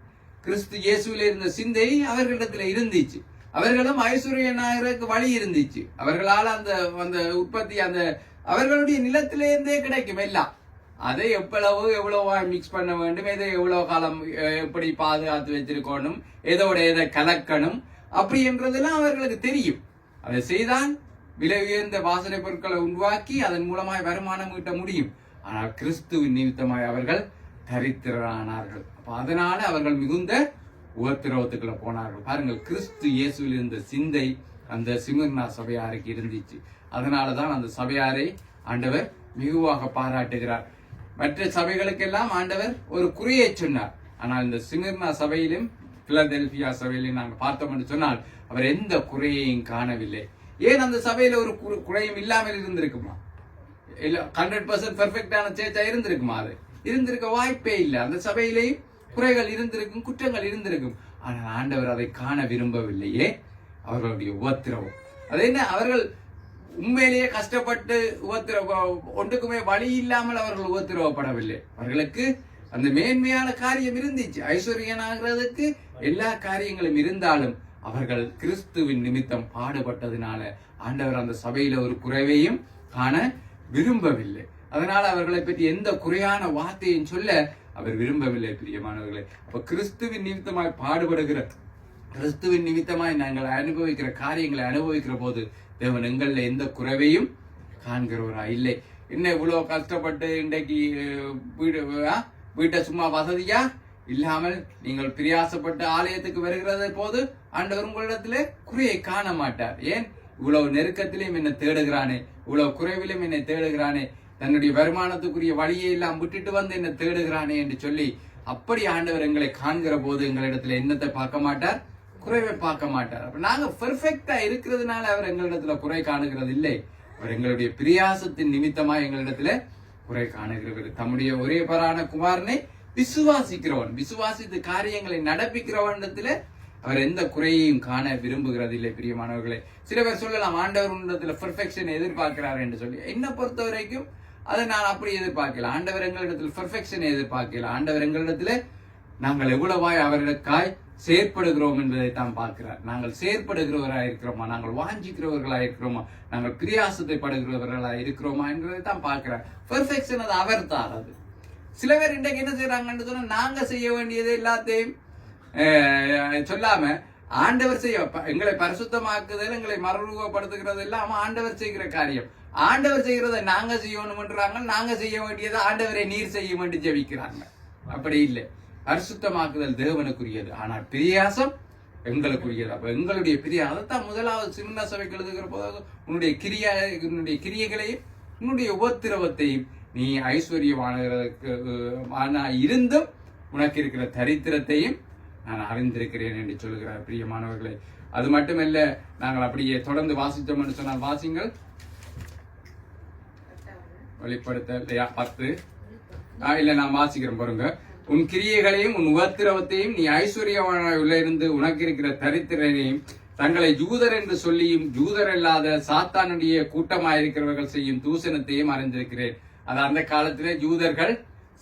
கிறிஸ்து இயேசுவில் இருந்த சிந்தை அவர்களிடத்துல இருந்துச்சு. அவர்களும் ஐஸ்வர்யனாயருக்கு வழி இருந்துச்சு. அவர்களால் அந்த உற்பத்தி அந்த அவர்களுடைய நிலத்திலிருந்தே கிடைக்கும் எல்லாம். அதை எவ்வளவா மிக்ஸ் பண்ண வேண்டும், எதை எவ்வளவு காலம் எப்படி பாதுகாத்து வச்சிருக்கணும், எதோட எதை கலக்கணும் அப்படி என்றதெல்லாம் அவர்களுக்கு தெரியும். அதை செய்தான் விலை உயர்ந்த வாசனை பொருட்களை உருவாக்கி அதன் மூலமாய் வருமானம் ஈட்ட முடியும். ஆனால் கிறிஸ்துவின் நிமித்தமாய் அவர்கள் தரித்திரரானார்கள். அப்ப அதனால அவர்கள் மிகுந்த உபத்திரவத்துக்குள்ள போனார்கள். பாருங்கள், கிறிஸ்து இயேசுவில் இருந்த சிந்தை அந்த சிமிர்னா சபையாருக்கு இருந்துச்சு. அதனாலதான் அந்த சபையாரை ஆண்டவர் மிகுவாக பாராட்டுகிறார். மற்ற சபைகளுக்கெல்லாம் ஆண்டவர் ஒரு குறையை சொன்னார். ஆனால் இந்த சிமிர்னா சபையிலும் பிலதெல்பியா சபையிலும் நாங்கள் பார்த்தோம் என்று சொன்னால் அவர் எந்த குறையையும் காணவில்லை. ஏன் அந்த சபையில ஒரு குறையும் இல்லாமல் இருந்திருக்குமா? 100% பெர்ஃபெக்டான சேர்ச்சா இருந்திருக்குமா? அது இருந்திருக்க வாய்ப்பே இல்லை. அந்த சபையிலேயும் குறைகள் இருந்திருக்கும், குற்றங்கள் இருந்திருக்கும். ஆனால் ஆண்டவர் அதை காண விரும்பவில்லையே. அவர்களுடைய உபத்திரவம் அது என்ன? அவர்கள் உண்மையிலேயே கஷ்டப்பட்டு ஒன்றுக்குமே வழி இல்லாமல் அவர்கள் உபத்திரவப்படவில்லை. அவர்களுக்கு அந்த மேன்மையான காரியம் இருந்துச்சு. ஐஸ்வர்யனாகிறதுக்கு எல்லா காரியங்களும் இருந்தாலும் அவர்கள் கிறிஸ்துவின் நிமித்தம் பாடுபட்டதினால ஆண்டவர் அந்த சபையில ஒரு குறைவையும் காண விரும்பவில்லை. அதனால அவர்களை பற்றி எந்த குறையான வார்த்தையும் சொல்ல அவர் விரும்பவில்லை. பிரியமானவர்களே, அப்ப கிறிஸ்துவின் நிமித்தமாய் பாடுபடுகிற, கிறிஸ்துவின் நிமித்தமாய் நாங்கள் அனுபவிக்கிற காரியங்களை அனுபவிக்கிற போது தேவன் எங்கள்ல எந்த குறைவையும் காண்கிறவரா இல்லை. என்ன இவ்வளவு கஷ்டப்பட்டு இன்றைக்கு வீட்டை சும்மா வசதியா இல்லாமல் நீங்கள் பிரியாசப்பட்டு ஆலயத்துக்கு வருகிறது போது ஆண்டவர் உங்களிடத்துல குறையை காண மாட்டார். ஏன்? இவ்வளவு நெருக்கத்திலையும் என்னை தேடுகிறானே, இவ்வளவு குறைவிலும் என்னை தேடுகிறானே, தன்னுடைய வருமானத்துக்குரிய வழியை எல்லாம் விட்டுட்டு வந்து என்னை தேடுகிறானே என்று சொல்லி அப்படி ஆண்டவர் எங்களை காண்கிற போது எங்களிடத்துல என்னத்தை பார்க்க மாட்டார், குறைவை பார்க்க மாட்டார். அப்ப நாங்க பெர்ஃபெக்டா இருக்கிறதுனால அவர் எங்களிடத்துல குறை காணுகிறது இல்லை. அவர் எங்களுடைய பிரியாசத்தின் நிமித்தமா எங்களிடத்துல குறை காணுகிறவர். தம்முடைய ஒரே பரான குமாரனை விசுவாசிக்கிறவன், விசுவாசித்து காரியங்களை நடப்பிக்கிறவனிடத்துல அவர் எந்த குறையையும் காண விரும்புகிறது இல்லை. பிரியமானவர்களே, சில பேர் சொல்லலாம் ஆண்டவர் உன்னிடத்துல பெர்ஃபெக்ஷன் எதிர்பார்க்கிறார் என்று சொல்லி. என்ன பொறுத்த வரைக்கும் அதை நான் அப்படி எதிர்பார்க்கல. ஆண்டவர் எங்களிடத்துல பெர்ஃபெக்ஷனை எதிர்பார்க்கல. ஆண்டவர் எங்களிடத்துல நாங்கள் எவ்வளவாய் அவர்களுக்காய் செயற்படுகிறோம் என்பதை தான் பார்க்கிறார். நாங்கள் செயற்படுகிறவராக இருக்கிறோமா, நாங்கள் வாஞ்சிக்கிறவர்களாக இருக்கிறோமா, நாங்கள் பிரியாசத்தை படுகிறவர்களாக இருக்கிறோமா என்பதை தான் பார்க்கிறார். பெர்ஃபெக்ஷன் அது அவர் தான். அது சில பேர் இன்றைக்கு என்ன செய்யறாங்கன்னு சொன்னா, நாங்க செய்ய வேண்டியது எல்லாத்தையும் சொல்லாம ஆண்டவர் செய்ய, எங்களை பரிசுத்தமாக்குதல், எங்களை மறுரூபப்படுத்துகிறது எல்லாம் ஆண்டவர் செய்கிற காரியம். ஆண்டவர் செய்கிறத நாங்க செய்யணும்ன்றாங்க, நாங்க செய்ய வேண்டியதை ஆண்டவரை நீர் செய்யும் என்று ஜெபிக்கிறாங்க. அப்படி இல்லை. பரிசுத்தமாக்குதல் தேவனுக்குரியது, ஆனால் பிரியாசம் எங்களுக்குரியது. அப்ப எங்களுடைய பிரியாசம் அதைத்தான் முதலாவது சின்ன சபைக்கு எழுதுகிற போது உன்னுடைய கிரியைகளையும் உன்னுடைய உபத்திரவத்தையும் நீ ஐஸ்வர்யமானதற்கு இருந்தும் உனக்கு இருக்கிற தரித்திரத்தையும் நான் அறிந்திருக்கிறேன் என்று சொல்லுகிறார். பிரியமானவர்களே, அது மட்டுமல்ல, நாங்கள் அப்படியே தொடர்ந்து வாசித்தோம் என்று சொன்னால் வாசிங்கள். வெளிப்படுத்த 10 இல்ல நான் வாசிக்கிறேன் பாருங்க. உன் கிரியைகளையும் உன் உபத்திரவத்தையும் நீ ஐஸ்வர்யவான இருந்து உனக்கு இருக்கிற தரித்திரனையும் தங்களை ஜூதர் என்று சொல்லியும் ஜூதர் அல்லாத சாத்தானுடைய கூட்டமாயிருக்கிறவர்கள் செய்யும் தூசணத்தையும் அறிந்திருக்கிறேன். அது அந்த காலத்திலே ஜூதர்கள்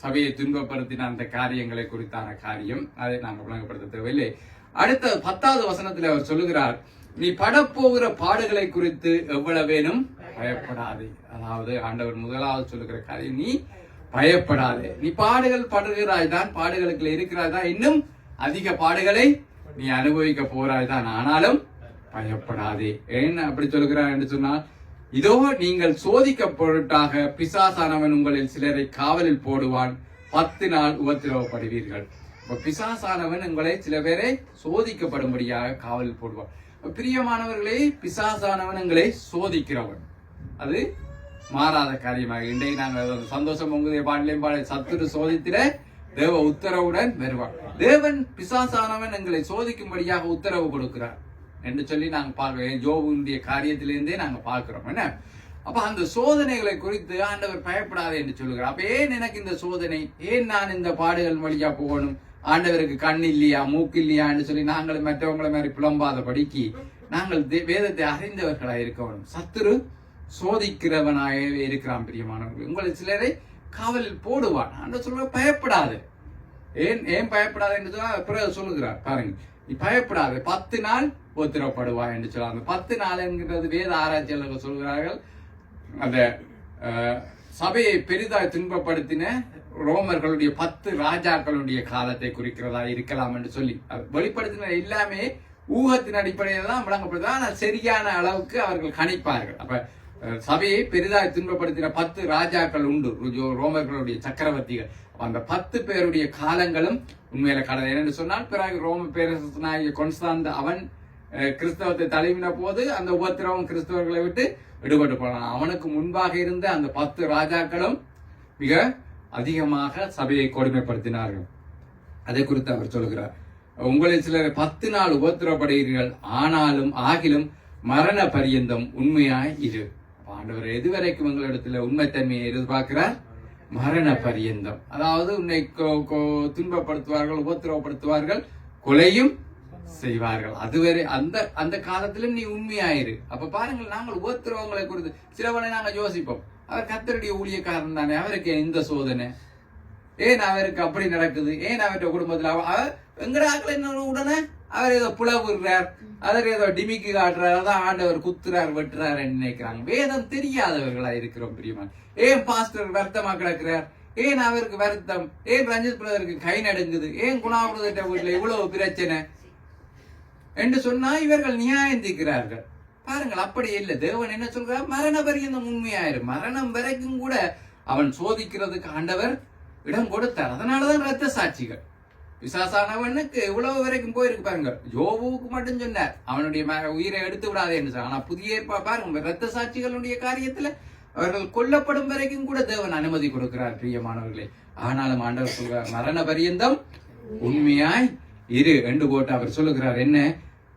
சபையை துன்பப்படுத்தின அந்த காரியங்களை குறித்தான காரியம். அதை நாங்கள் விளங்கப்படுத்த தேவையில்லை. அடுத்த 10வது வசனத்தில் அவர் சொல்லுகிறார், நீ படப்போகிற பாடுகளை குறித்து எவ்வளவேனும் பயப்படாதே. அதாவது ஆண்டவர் முதலாவது சொல்லுகிற காரியம், நீ பயப்படாதே. நீ பாடுகள் படுகிறாய் தான், பாடுகளுக்குள்ள இருக்கிறாய் தான், இன்னும் அதிக பாடுகளை நீ அனுபவிக்க போறாய் தான், ஆனாலும் பயப்படாதே. ஏன் அப்படி சொல்லுகிறார் என்று சொன்னால், இதோ நீங்கள் சோதிக்கப்பொருட்டாக பிசாசானவன் உங்களில் சிலரை காவலில் போடுவான், 10 நாள் உபத்திரவப்படுவீர்கள். பிசாசானவன் உங்களை சில பேரை சோதிக்கப்படும்படியாக காவல் போடுவான். பிரியமானவர்களே, பிசாசானவன் எங்களை சோதிக்கிறவன். அது மாறாத காரியமாக இன்றைக்கு நாங்கள் சந்தோஷம் உங்களுடைய பாடலையும் பாட சத்துரு சோதித்திட தேவ உத்தரவுடன் வருவார். தேவன் பிசாசானவன் எங்களை சோதிக்கும்படியாக உத்தரவு கொடுக்கிறார் என்று சொல்லி நாங்க பார்க்கிறோம். யோபுடைய காரியத்திலிருந்தே நாங்க பார்க்கிறோம். என்ன அப்ப அந்த சோதனைகளை குறித்து ஆண்டவர் பயப்படாது என்று சொல்லுகிறார். அப்ப ஏன் எனக்கு இந்த சோதனை, ஏன் நான் இந்த பாடுகள் வழியா போகணும், ஆண்டவருக்கு கண் இல்லையா மூக்கு இல்லையா என்று சொல்லி நாங்கள் மற்றவங்களை மாதிரி புலம்பாத படிக்கு நாங்கள் வேதத்தை அறிந்தவர்களாக இருக்கணும். சத்துரு சோதிக்கிறவனாகவே இருக்கிறான். பிரியமானவர்கள், உங்களை சிலரை காவலில் போடுவான். ஆண்டவர் சொல்ற பயப்படாது. ஏன் பயப்படாது என்று சொன்னா பிறகு சொல்லுகிறார் பாருங்க, நீ பயப்படாது, 10 நாள் உத்தரப்படுவாய் என்று சொல்றாங்க. 10 நாள் என்கிறது வேத ஆராய்ச்சியாளர்கள் சொல்கிறார்கள். அந்த சபையை பெரிதாய் துன்பப்படுத்தின ரோமர்களுடைய 10 ராஜாக்களுடைய காலத்தை குறிக்கிறதா இருக்கலாம் என்று சொல்லி வெளிப்படுத்தின எல்லாமே ஊகத்தின் அடிப்படையில் தான் விளங்கப்படுது. ஆனால் சரியான அளவுக்கு அவர்கள் கணிப்பார்கள். அப்ப சபையை பெரிதாய் துன்பப்படுத்தின 10 ராஜாக்கள் உண்டு, ரோமர்களுடைய சக்கரவர்த்திகள். அந்த 10 பேருடைய காலங்களும் உண்மையில கடல். என்னென்று சொன்னால் பிறகு ரோம பேரரசனாகிய கொன்ஸ்டாந்த அவன் கிறிஸ்தவத்தை தழுவின போது அந்த உபத்திரவம் கிறிஸ்தவர்களை விட்டு விடுபட்டு போனான். அவனுக்கு முன்பாக இருந்த அந்த 10 ராஜாக்களும் மிக அதிகமாக சபையை கொடுமைப்படுத்தினார்கள். அதை குறித்து அவர் சொல்கிறார், உங்களில் சிலர் 10 நாள் உபத்திரப்படுகிறீர்கள், ஆகிலும் மரண பரியந்தம் உண்மையாய் இரு. ஆண்டவர் எதுவரைக்கும் உங்களிடத்துல உண்மைத்தன்மையை எதிர்பார்க்கிறார்? மரண பரியந்தம். அதாவது உன்னை துன்பப்படுத்துவார்கள், உபத்திரவப்படுத்துவார்கள், கொலையும் செய்வார்கள். அதுவரை அந்த காலத்திலும் நீ உண்மையாயிரு. அப்ப பாருங்கள், நாங்கள் உபத்திரவங்களை குறித்து சிலவனை நாங்கள் யோசிப்போம், அவர் கர்த்தருடைய ஊழியக்காரன் தானே, அவருக்கு இந்த சோதனை ஏன் அவருக்கு அப்படி நடக்குது, ஏன் அவருடைய குடும்பத்தில் எங்கடாக்கள் என்ன உடனே அவர் ஏதோ புலவுறார், அவர் ஏதோ டிமிக்கு காட்டுறாரு, அதான் ஆண்டவர் குத்துறார் வெட்டுறாரு நினைக்கிறாங்க. வேதம் தெரியாதவர்களா இருக்கிறோம் பிரியமான். ஏன் பாஸ்டர் வருத்தமா கிடக்கிறார், ஏன் அவருக்கு வருத்தம், ஏன் ரஞ்சித் பிரதருக்கு கை நடுங்குது, ஏன் குணாபிரத வீட்டுல இவ்வளவு பிரச்சனை என்று சொன்னா இவர்கள் நியாயந்திக்கிறார்கள். பாருங்கள், அப்படி இல்லை. தேவன் என்ன சொல்றார்? மரண பரியந்தம் உண்மையாயிரு. மரணம் வரைக்கும் கூட அவன் சோதிக்கிறதுக்கு ஆண்டவர் இடம் கொடுத்தார். அதனாலதான் ரத்த சாட்சிகள். பிசாசானவனுக்கு இவ்வளவு வரைக்கும் போயிருக்கு பாருங்க. யோபுவுக்கு மட்டும் சொன்னார் அவனுடைய உயிரை எடுத்து விடாதே என்று. ஆனா புதிய பாருங்க, ரத்த சாட்சிகளுடைய காரியத்துல அவர்கள் கொல்லப்படும் வரைக்கும் கூட தேவன் அனுமதி கொடுக்கிறார் பிரியமானவர்களே. ஆனாலும் ஆண்டவர் சொல்கிறார், மரண பரியந்தம் உண்மையாய் இரு என்று போட்டு அவர் சொல்லுகிறார். என்ன?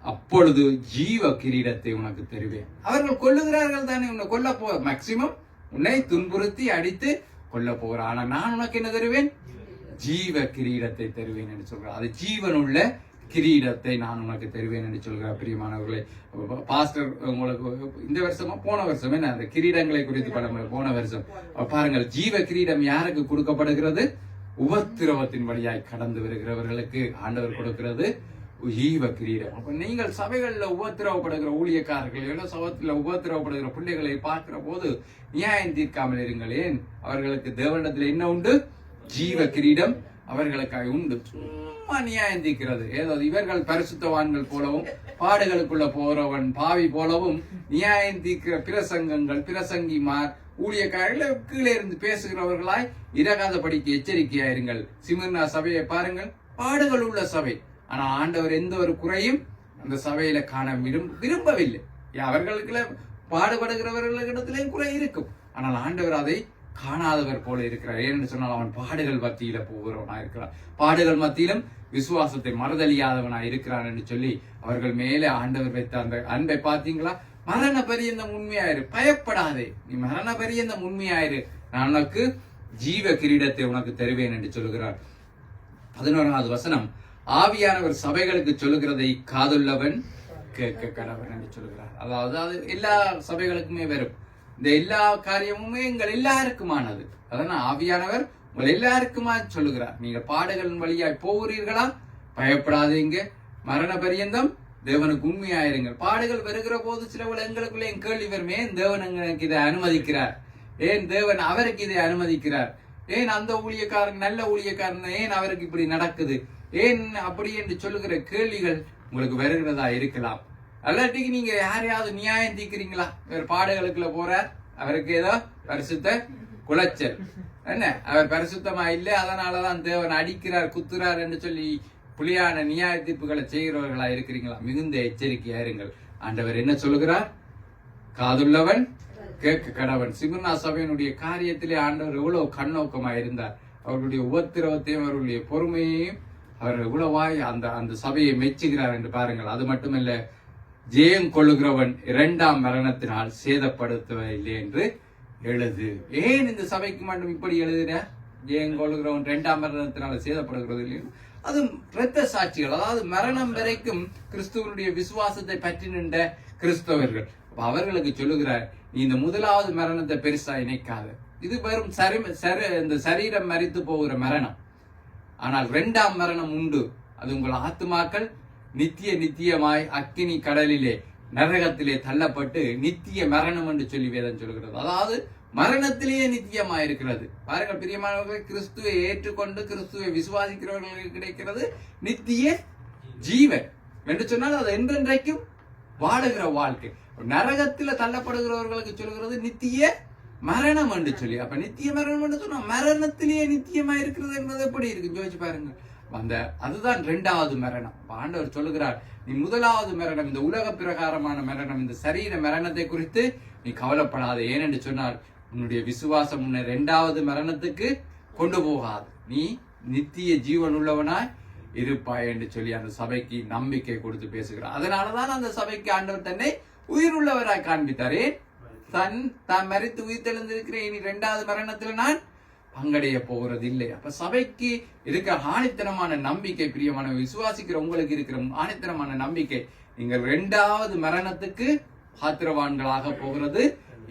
அப்பொழுது ஜீவ கிரீடத்தை உனக்கு தருவேன். அவர்கள் கொல்லுகிறார்கள் தானே, உன்னை கொல்ல மேக்சிமம் உன்னை துன்புறுத்தி அடித்து கொல்ல போகிறார். ஆனா நான் உனக்கு என்ன தருவேன்? ஜீவ கிரீடத்தை தருவேன் என்று சொல்கிறார். அது ஜீவனுள்ள கிரீடத்தை நான் உனக்கு தருவேன் என்று சொல்கிறார். பிரியமானவர்களே, பாஸ்டர் உங்களுக்கு இந்த வருஷமா போன வருஷம் என்ன அந்த கிரீடங்களை குறித்து போன வருஷம் பாருங்கள், ஜீவ கிரீடம் யாருக்கு கொடுக்கப்படுகிறது? உபத்திரவத்தின் வழியாய் கடந்து வருகிறவர்களுக்கு ஆண்டவர் கொடுக்கிறது ஜீவ கிரீடம். அப்ப நீங்கள் சபைகள்ல உபத்திரவப்படுகிற ஊழியக்காரர்கள், சபத்துல உபத்திரவப்படுகிற பிள்ளைகளை பார்க்கிற போது நியாயம் தீர்க்காமல் இருங்களேன். அவர்களுக்கு தேவனிடத்துல என்ன உண்டு? ஜீவ கிரீடம் அவர்களுக்காக உண்டு. சும்மா நியாயம் தீர்க்கிறது ஏதோ இவர்கள் பரிசுத்தவான்கள் போலவும் பாடுகளுக்குள்ள போறவன் பாவி போலவும் நியாயம் தீர்க்கிற பிரசங்கங்கள், பிரசங்கிமார், ஊழியக்காரர்கள் கீழே இருந்து பேசுகிறவர்களாய் இறகாதபடிக்கு எச்சரிக்கையாயிருங்கள். சிமிர்னா சபையை பாருங்கள், பாடுகள் உள்ள சபை. ஆனா ஆண்டவர் எந்த ஒரு குறையும் அந்த சபையில காண விரும்பவில்லை. அவர்களுக்குள்ள பாடுபடுகிறவர்களிடத்திலேயும் குறை இருக்கும், ஆனால் ஆண்டவர் அதை காணாதவர் போல இருக்கிறார். ஏன்னு சொன்னால் அவன் பாடுகள் மத்தியில போகிறவனா இருக்கிறான், பாடுகள் மத்தியிலும் விசுவாசத்தை மறுதலியாதவனா இருக்கிறான் என்று சொல்லி அவர்கள் மேலே ஆண்டவர் வைத்த அந்த அன்பை பார்த்தீங்களா? மரண பரியந்தம் உண்மையாயிரு, பயப்படாதே, நீ மரண பரியந்தம் உண்மையாயிரு, நான் உனக்கு ஜீவ கிரீடத்தை உனக்கு தருவேன் என்று சொல்லுகிறார். 11வது வசனம், ஆவியானவர் சபைகளுக்கு சொல்லுகிறதை காதுள்ளவன் கேட்க கடவன் என்று சொல்லுகிறார். அதாவது அது எல்லா சபைகளுக்குமே வரும். இந்த எல்லா காரியமுமே எங்கள் எல்லாருக்குமானது. அதான் ஆவியானவர் உங்கள் எல்லாருக்குமா சொல்லுகிறார். நீங்க பாடுகளின் வழியாய் போகிறீர்களா? பயப்படாதீங்க, மரண பரியந்தம் தேவனுக்கு உண்மையாயிருங்கள். பாடுகள் வருகிற போது சில எங்களுக்குள்ள என் கேள்வி வரும், ஏன் தேவன் எங்களுக்கு இதை அனுமதிக்கிறார், ஏன் தேவன் அவருக்கு இதை அனுமதிக்கிறார், ஏன் அந்த ஊழியக்காரன் நல்ல ஊழியக்காரன் ஏன் அவருக்கு இப்படி நடக்குது, ஏன் அப்படி என்று சொல்லுகிற கேள்விகள் உங்களுக்கு வருகிறதா இருக்கலாம். அல்லாட்டிக்கு நீங்க யாரையாவது நியாயம் தீர்க்கிறீங்களா? வேற பாடுகளுக்குள்ள போறார், அவருக்கு ஏதோ பரிசுத்த குலைச்சல். என்ன, அவர் பரிசுத்தமா இல்லை, அதனாலதான் தேவன் அடிக்கிறார் குத்துறார் என்று சொல்லி புலியான நியாய தீர்ப்புகளை செய்கிறவர்களா இருக்கிறீங்களா? மிகுந்த எச்சரிக்கையா இருங்கள். ஆண்டவர் என்ன சொல்லுகிறார்? காதுள்ளவன் கேட்க கடவன். சிமிர்னா சபையினுடைய காரியத்திலே ஆண்டவர் எவ்வளவு கண்ணோக்கமா இருந்தார். அவர்களுடைய உபத்திரவத்தையும் அவர்களுடைய பொறுமையையும் அவர் எவ்வளவாய் அந்த சபையை மெச்சுகிறார் என்று பாருங்கள். அது மட்டுமல்ல, ஜெயம் கொள்ளுகிறவன் 2ஆம் மரணத்தினால் சேதப்படுத்தவில்லை என்று எழுது. ஏன் இந்த சபைக்கு மட்டும் இப்படி எழுதுற? ஜெயம் கொள்ளுகிறவன் 2ஆம் மரணத்தினால் சேதப்படுகிறது இல்லை. அதுவும் இரத்த சாட்சிகள், அதாவது மரணம் வரைக்கும் கிறிஸ்துவனுடைய விசுவாசத்தை பற்றி நின்ற கிறிஸ்தவர்கள். அவர்களுக்கு சொல்லுகிறார், நீ இந்த முதலாவது மரணத்தை பெருசா இணைக்காத. இது வெறும் இந்த சரீரம் மரித்து போகிற மரணம். ஆனால் 2ஆம் மரணம் உண்டு. அது உங்கள் ஆத்துமாக்கள் நித்தியமாய் அக்கினி கடலிலே நரகத்திலே தள்ளப்பட்டு நித்திய மரணம் என்று சொல்லி வேதம் சொல்கிறது. அதாவது மரணத்திலேயே நித்தியமாய் இருக்கிறது. பாருங்கள் பிரியமானவர்கள், கிறிஸ்துவை ஏற்றுக்கொண்டு கிறிஸ்துவை விசுவாசிக்கிறவர்களுக்கு கிடைக்கிறது நித்திய ஜீவன் என்று சொன்னால் அது என்றென்றைக்கும் வாழுகிற வாழ்க்கை. நரகத்தில தள்ளப்படுகிறவர்களுக்கு சொல்கிறது நித்திய மரணம் என்று சொல்லி. அப்ப நித்திய மரணம் என்று சொன்னா மரணத்திலேயே நித்தியமா இருக்கிறது என்பது எப்படி இருக்கு யோசிச்சு பாருங்க. அதுதான் 2ஆவது மரணம். ஆண்டவர் சொல்லுகிறார், நீ முதலாவது மரணம், இந்த உலக பிரகாரமான மரணம், இந்த சரீர மரணத்தை குறித்து நீ கவலைப்படாத. ஏனென்று சொன்னால் உன்னுடைய விசுவாசம் உன்னை 2ஆவது மரணத்துக்கு கொண்டு போகாது. நீ நித்திய ஜீவன் உள்ளவனாய் இருப்பாய் என்று சொல்லி அந்த சபைக்கு நம்பிக்கை கொடுத்து பேசுகிறார். அதனாலதான் அந்த சபைக்கு ஆண்டவர் தன்னை உயிர் உள்ளவராய் காண்பித்தாரே. தான் மரித்து உயிர் தெளிந்திருக்கிறேன், இனி 2ஆவது மரணத்துல நான் பங்கடைய போகிறது இல்லை. அப்ப சபைக்கு இருக்கிற ஆணித்தனமான நம்பிக்கை, பிரியமான விசுவாசிக்கிற உங்களுக்கு இருக்கிற ஆணித்தனமான நம்பிக்கை, நீங்கள் 2ஆவது மரணத்துக்கு பாத்திரவான்களாக போகிறது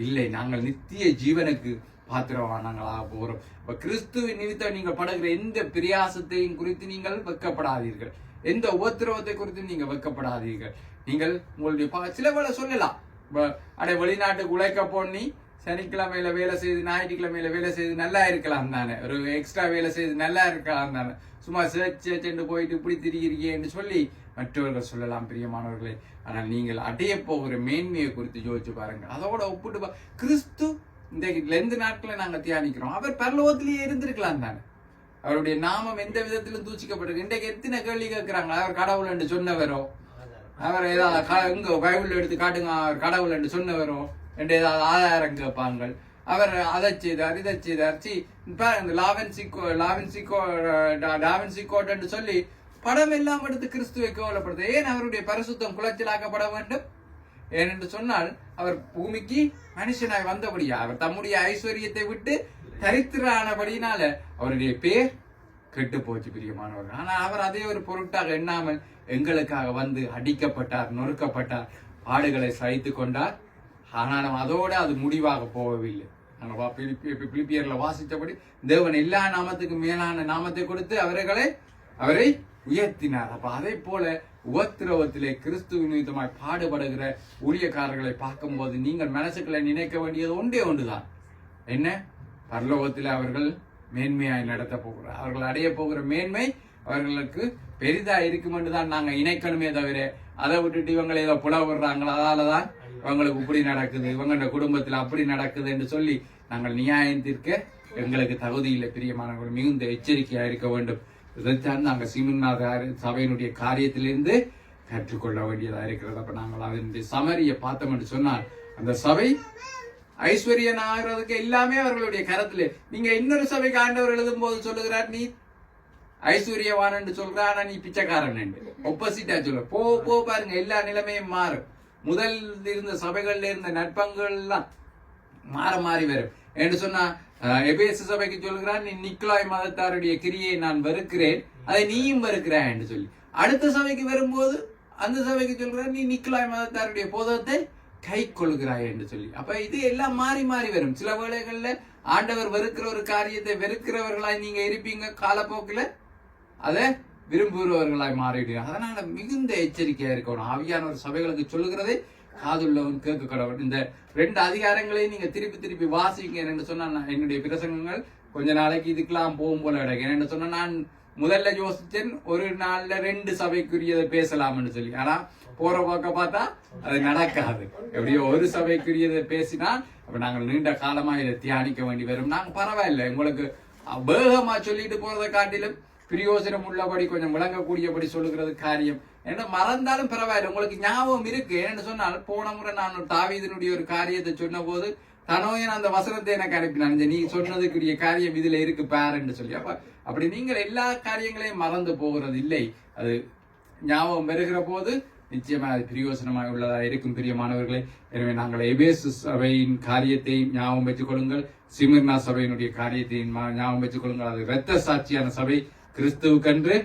இல்லை. நாங்கள் நித்திய ஜீவனுக்கு பாத்திரவான்களாக போகிறோம். இப்ப கிறிஸ்துவின் நிமித்தம் நீங்கள் படுகிற எந்த பிரியாசத்தையும் குறித்து நீங்கள் வெட்கப்படாதீர்கள். எந்த உபத்திரவத்தை குறித்து நீங்க வெட்கப்படாதீர்கள். நீங்கள் உங்களுடைய சில வேலை சொல்லலாம், வெளிநாட்டுக்கு உழைக்க போனி சனிக்கிழமையில வேலை செய்து ஞாயிற்றுக்கிழமையில வேலை செய்து நல்லா இருக்கலாம் தானே, ஒரு எக்ஸ்ட்ரா வேலை செய்து நல்லா இருக்கலாம் தானே, சும்மா சேர்ச்சு போயிட்டு இப்படி திரிகிறீங்கன்னு சொல்லி மற்றவர்கள் சொல்லலாம் பிரியமானவர்களே. ஆனால் நீங்கள் அடைய போகிற மேன்மையை குறித்து யோசிச்சு பாருங்க. அதோட ஒப்பிட்டு கிறிஸ்து இந்த 2 நாட்களை நாங்க தியானிக்கிறோம். அவர் பரலோகத்திலேயே இருந்திருக்கலாம் தானே. அவருடைய நாமம் எந்த விதத்திலும் தூச்சிக்கப்பட்டிருக்கு. இன்றைக்கு எத்தனை கேள்வி கேட்கிறாங்க, அவர் கடவுள் என்று சொன்னவரோ, அவர் ஏதாவது எங்க பைபிள் எடுத்து காட்டுங்க அவர் கடவுள் என்று சொன்னவரோ என்று ஏதாவது ஆதாரம் கேட்பாங்க. அவர் அதை செய்தார் இதை செய்தார். டாவின்சிகோட் என்று சொல்லி படம் எல்லாம் எடுத்து கிறிஸ்துவை கேவலப்படுத்த. ஏன் அவருடைய பரிசுத்தம் குலைச்சலாக்கப்பட வேண்டும்? ஏனென்று சொன்னால் அவர் பூமிக்கு மனுஷனாய் வந்தபடியா, அவர் தம்முடைய ஐஸ்வர்யத்தை விட்டு தரித்திரானபடினால அவருடைய பேர் கெட்டு போச்சு பிரியமானவர்கள். ஆனா அவர் அதே ஒரு பொருட்டாக எண்ணாமல் எங்களுக்காக வந்து அடிக்கப்பட்டார், நொறுக்கப்பட்டார், பாடுகளை சகித்து கொண்டார். ஆனாலும் அதோட அது முடிவாக போகவில்லை. நாங்கள் பிலிப்பியர்ல வாசித்தபடி தேவன் எல்லா நாமத்துக்கும் மேலான நாமத்தை கொடுத்து அவரை உயர்த்தினார். அப்ப அதே போல உபத்திரவத்திலே கிறிஸ்துவ நிமித்தமாய் பாடுபடுகிற ஊழியக்காரர்களை பார்க்கும் போது நீங்கள் மனசுக்களை நினைக்க வேண்டியது ஒன்றுதான். என்ன? பரலோகத்தில் அவர்கள் மேன்மையாய் நடத்த போகிறார். அவர்கள் அடைய போகிற மேன்மை அவர்களுக்கு பெரிதா இருக்கும் என்றுதான் நாங்க இணைக்கணுமே தவிர, அதை விட்டுட்டு இவங்களை ஏதோ புலவிடுறாங்களா, அதாலதான் இவங்களுக்கு இப்படி நடக்குது, இவங்களோட குடும்பத்துல அப்படி நடக்குது என்று சொல்லி நாங்கள் நியாயம் தீர்க்க எங்களுக்கு தகுதி இல்லை. பிரியமானவர்கள், மிகுந்த எச்சரிக்கையா இருக்க வேண்டும். இதைத்தான் நாங்கள் சீமன்நாத சபையினுடைய காரியத்திலிருந்து கற்றுக்கொள்ள வேண்டியதா இருக்கிறது. அப்ப நாங்கள் அதனுடைய சமரியை பார்த்தோம் என்று சொன்னால், அந்த சபை ஐஸ்வர்யன் ஆகிறதுக்கு எல்லாமே அவர்களுடைய கரத்திலே. நீங்க இன்னொரு சபைக்கு ஆண்டவர் எழுதும் போது சொல்லுகிறார், நீ ஐஸ்வர்யவான் என்று சொல்ற, ஆனா நீ பிச்சைக்காரன் என்று ஒப்போசிட்டா சொல்ற. போ பாருங்க, எல்லா நிலைமையும் மாறும். முதல் இருந்த சபைகள்ல இருந்த நட்பங்கள் எல்லாம் மாறி வரும் என்று சொன்னா, எபேசு சபைக்கு சொல்கிறான், நீ நிக்கலாய் மதத்தாருடைய கிரியை நான் வெறுக்கிறேன், அதை நீயும் வெறுக்கிறாய் என்று சொல்லி. அடுத்த சபைக்கு வரும்போது அந்த சபைக்கு சொல்கிறான், நீ நிக்கலாய் மதத்தாருடைய போதத்தை கை கொள்கிறாய் என்று சொல்லி. அப்ப இது எல்லாம் மாறி வரும். சில வேளைகள்ல ஆண்டவர் வெறுக்கிற ஒரு காரியத்தை வெறுக்கிறவர்களாய் நீங்க இருப்பீங்க, காலப்போக்கில் அதை விரும்புகிறவர்களாய் மாறிடுங்க. அதனால மிகுந்த எச்சரிக்கையா இருக்கணும். ஆவியானவர் சபைகளுக்கு சொல்லுகிறதை காதுள்ளவன் கேட்க கடவுள். இந்த 2 அதிகாரங்களையும் நீங்க திருப்பி வாசிங்க என்று சொன்னா, என்னுடைய பிரசங்கங்கள் கொஞ்ச நாளைக்கு இதுக்கெல்லாம் போகும் போல கிடைக்கும். என்ன சொன்னா, நான் முதல்ல யோசிச்சேன் ஒரு நாள்ல 2 சபைக்குரியதை பேசலாம்னு சொல்லி. ஆனா போற போக்க பார்த்தா அது நடக்காது. எப்படியோ ஒரு சபைக்குரியதை பேசினா அப்ப நாங்கள் நீண்ட காலமா இதை தியானிக்க வேண்டி வரும். நாங்க பரவாயில்ல, உங்களுக்கு வேகமா சொல்லிட்டு போறதை காட்டிலும் பிரயோஜனம் உள்ளபடி கொஞ்சம் விளங்கக்கூடியபடி சொல்லுகிறது காரியம். என்ன மறந்தாலும் பரவாயில்ல, உங்களுக்கு ஞாபகம் இருக்கு. ஏன்னு சொன்னால் போன முறை நான் தாவீதினுடைய ஒரு காரியத்தை சொன்ன போது தனோயன் அந்த வசனத்தை எனக்கு அனுப்பினான், நீ சொன்னதுக்குரிய காரியம் இதுல இருக்கு பாருன்னு சொல்லி. அப்படி நீங்கள் எல்லா காரியங்களையும் மறந்து போகிறது இல்லை. அது ஞாபகம் வருகிற போது நிச்சயமா அது பிரயோசனமாக உள்ளதா இருக்கும் பிரியமானவர்களே. எனவே நாங்கள் எபேசு சபையின் காரியத்தையும் ஞாபகம் வச்சுக் கொள்ளுங்கள், சிமிர்னா சபையினுடைய காரியத்தையும் ஞாபகம் வச்சுக் கொள்ளுங்கள். அது இரத்த சாட்சியான சபை, கிறிஸ்துவுக்கென்று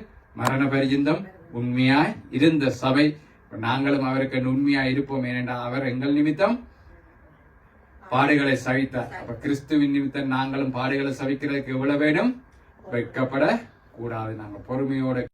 மரண பரியந்தம் உண்மையாய் இருந்த சபை. நாங்களும் அவருக்கு உண்மையாய் இருப்போம். ஏனென்றால் அவர் எங்கள் நிமித்தம் பாடுகளை சவித்தார். அப்ப கிறிஸ்துவின் நிமித்தம் நாங்களும் பாடுகளை சவிக்கிறதுக்கு எவ்வளவு வேணும்? வெட்கப்பட கூடாது. நாங்கள் பொறுமையோட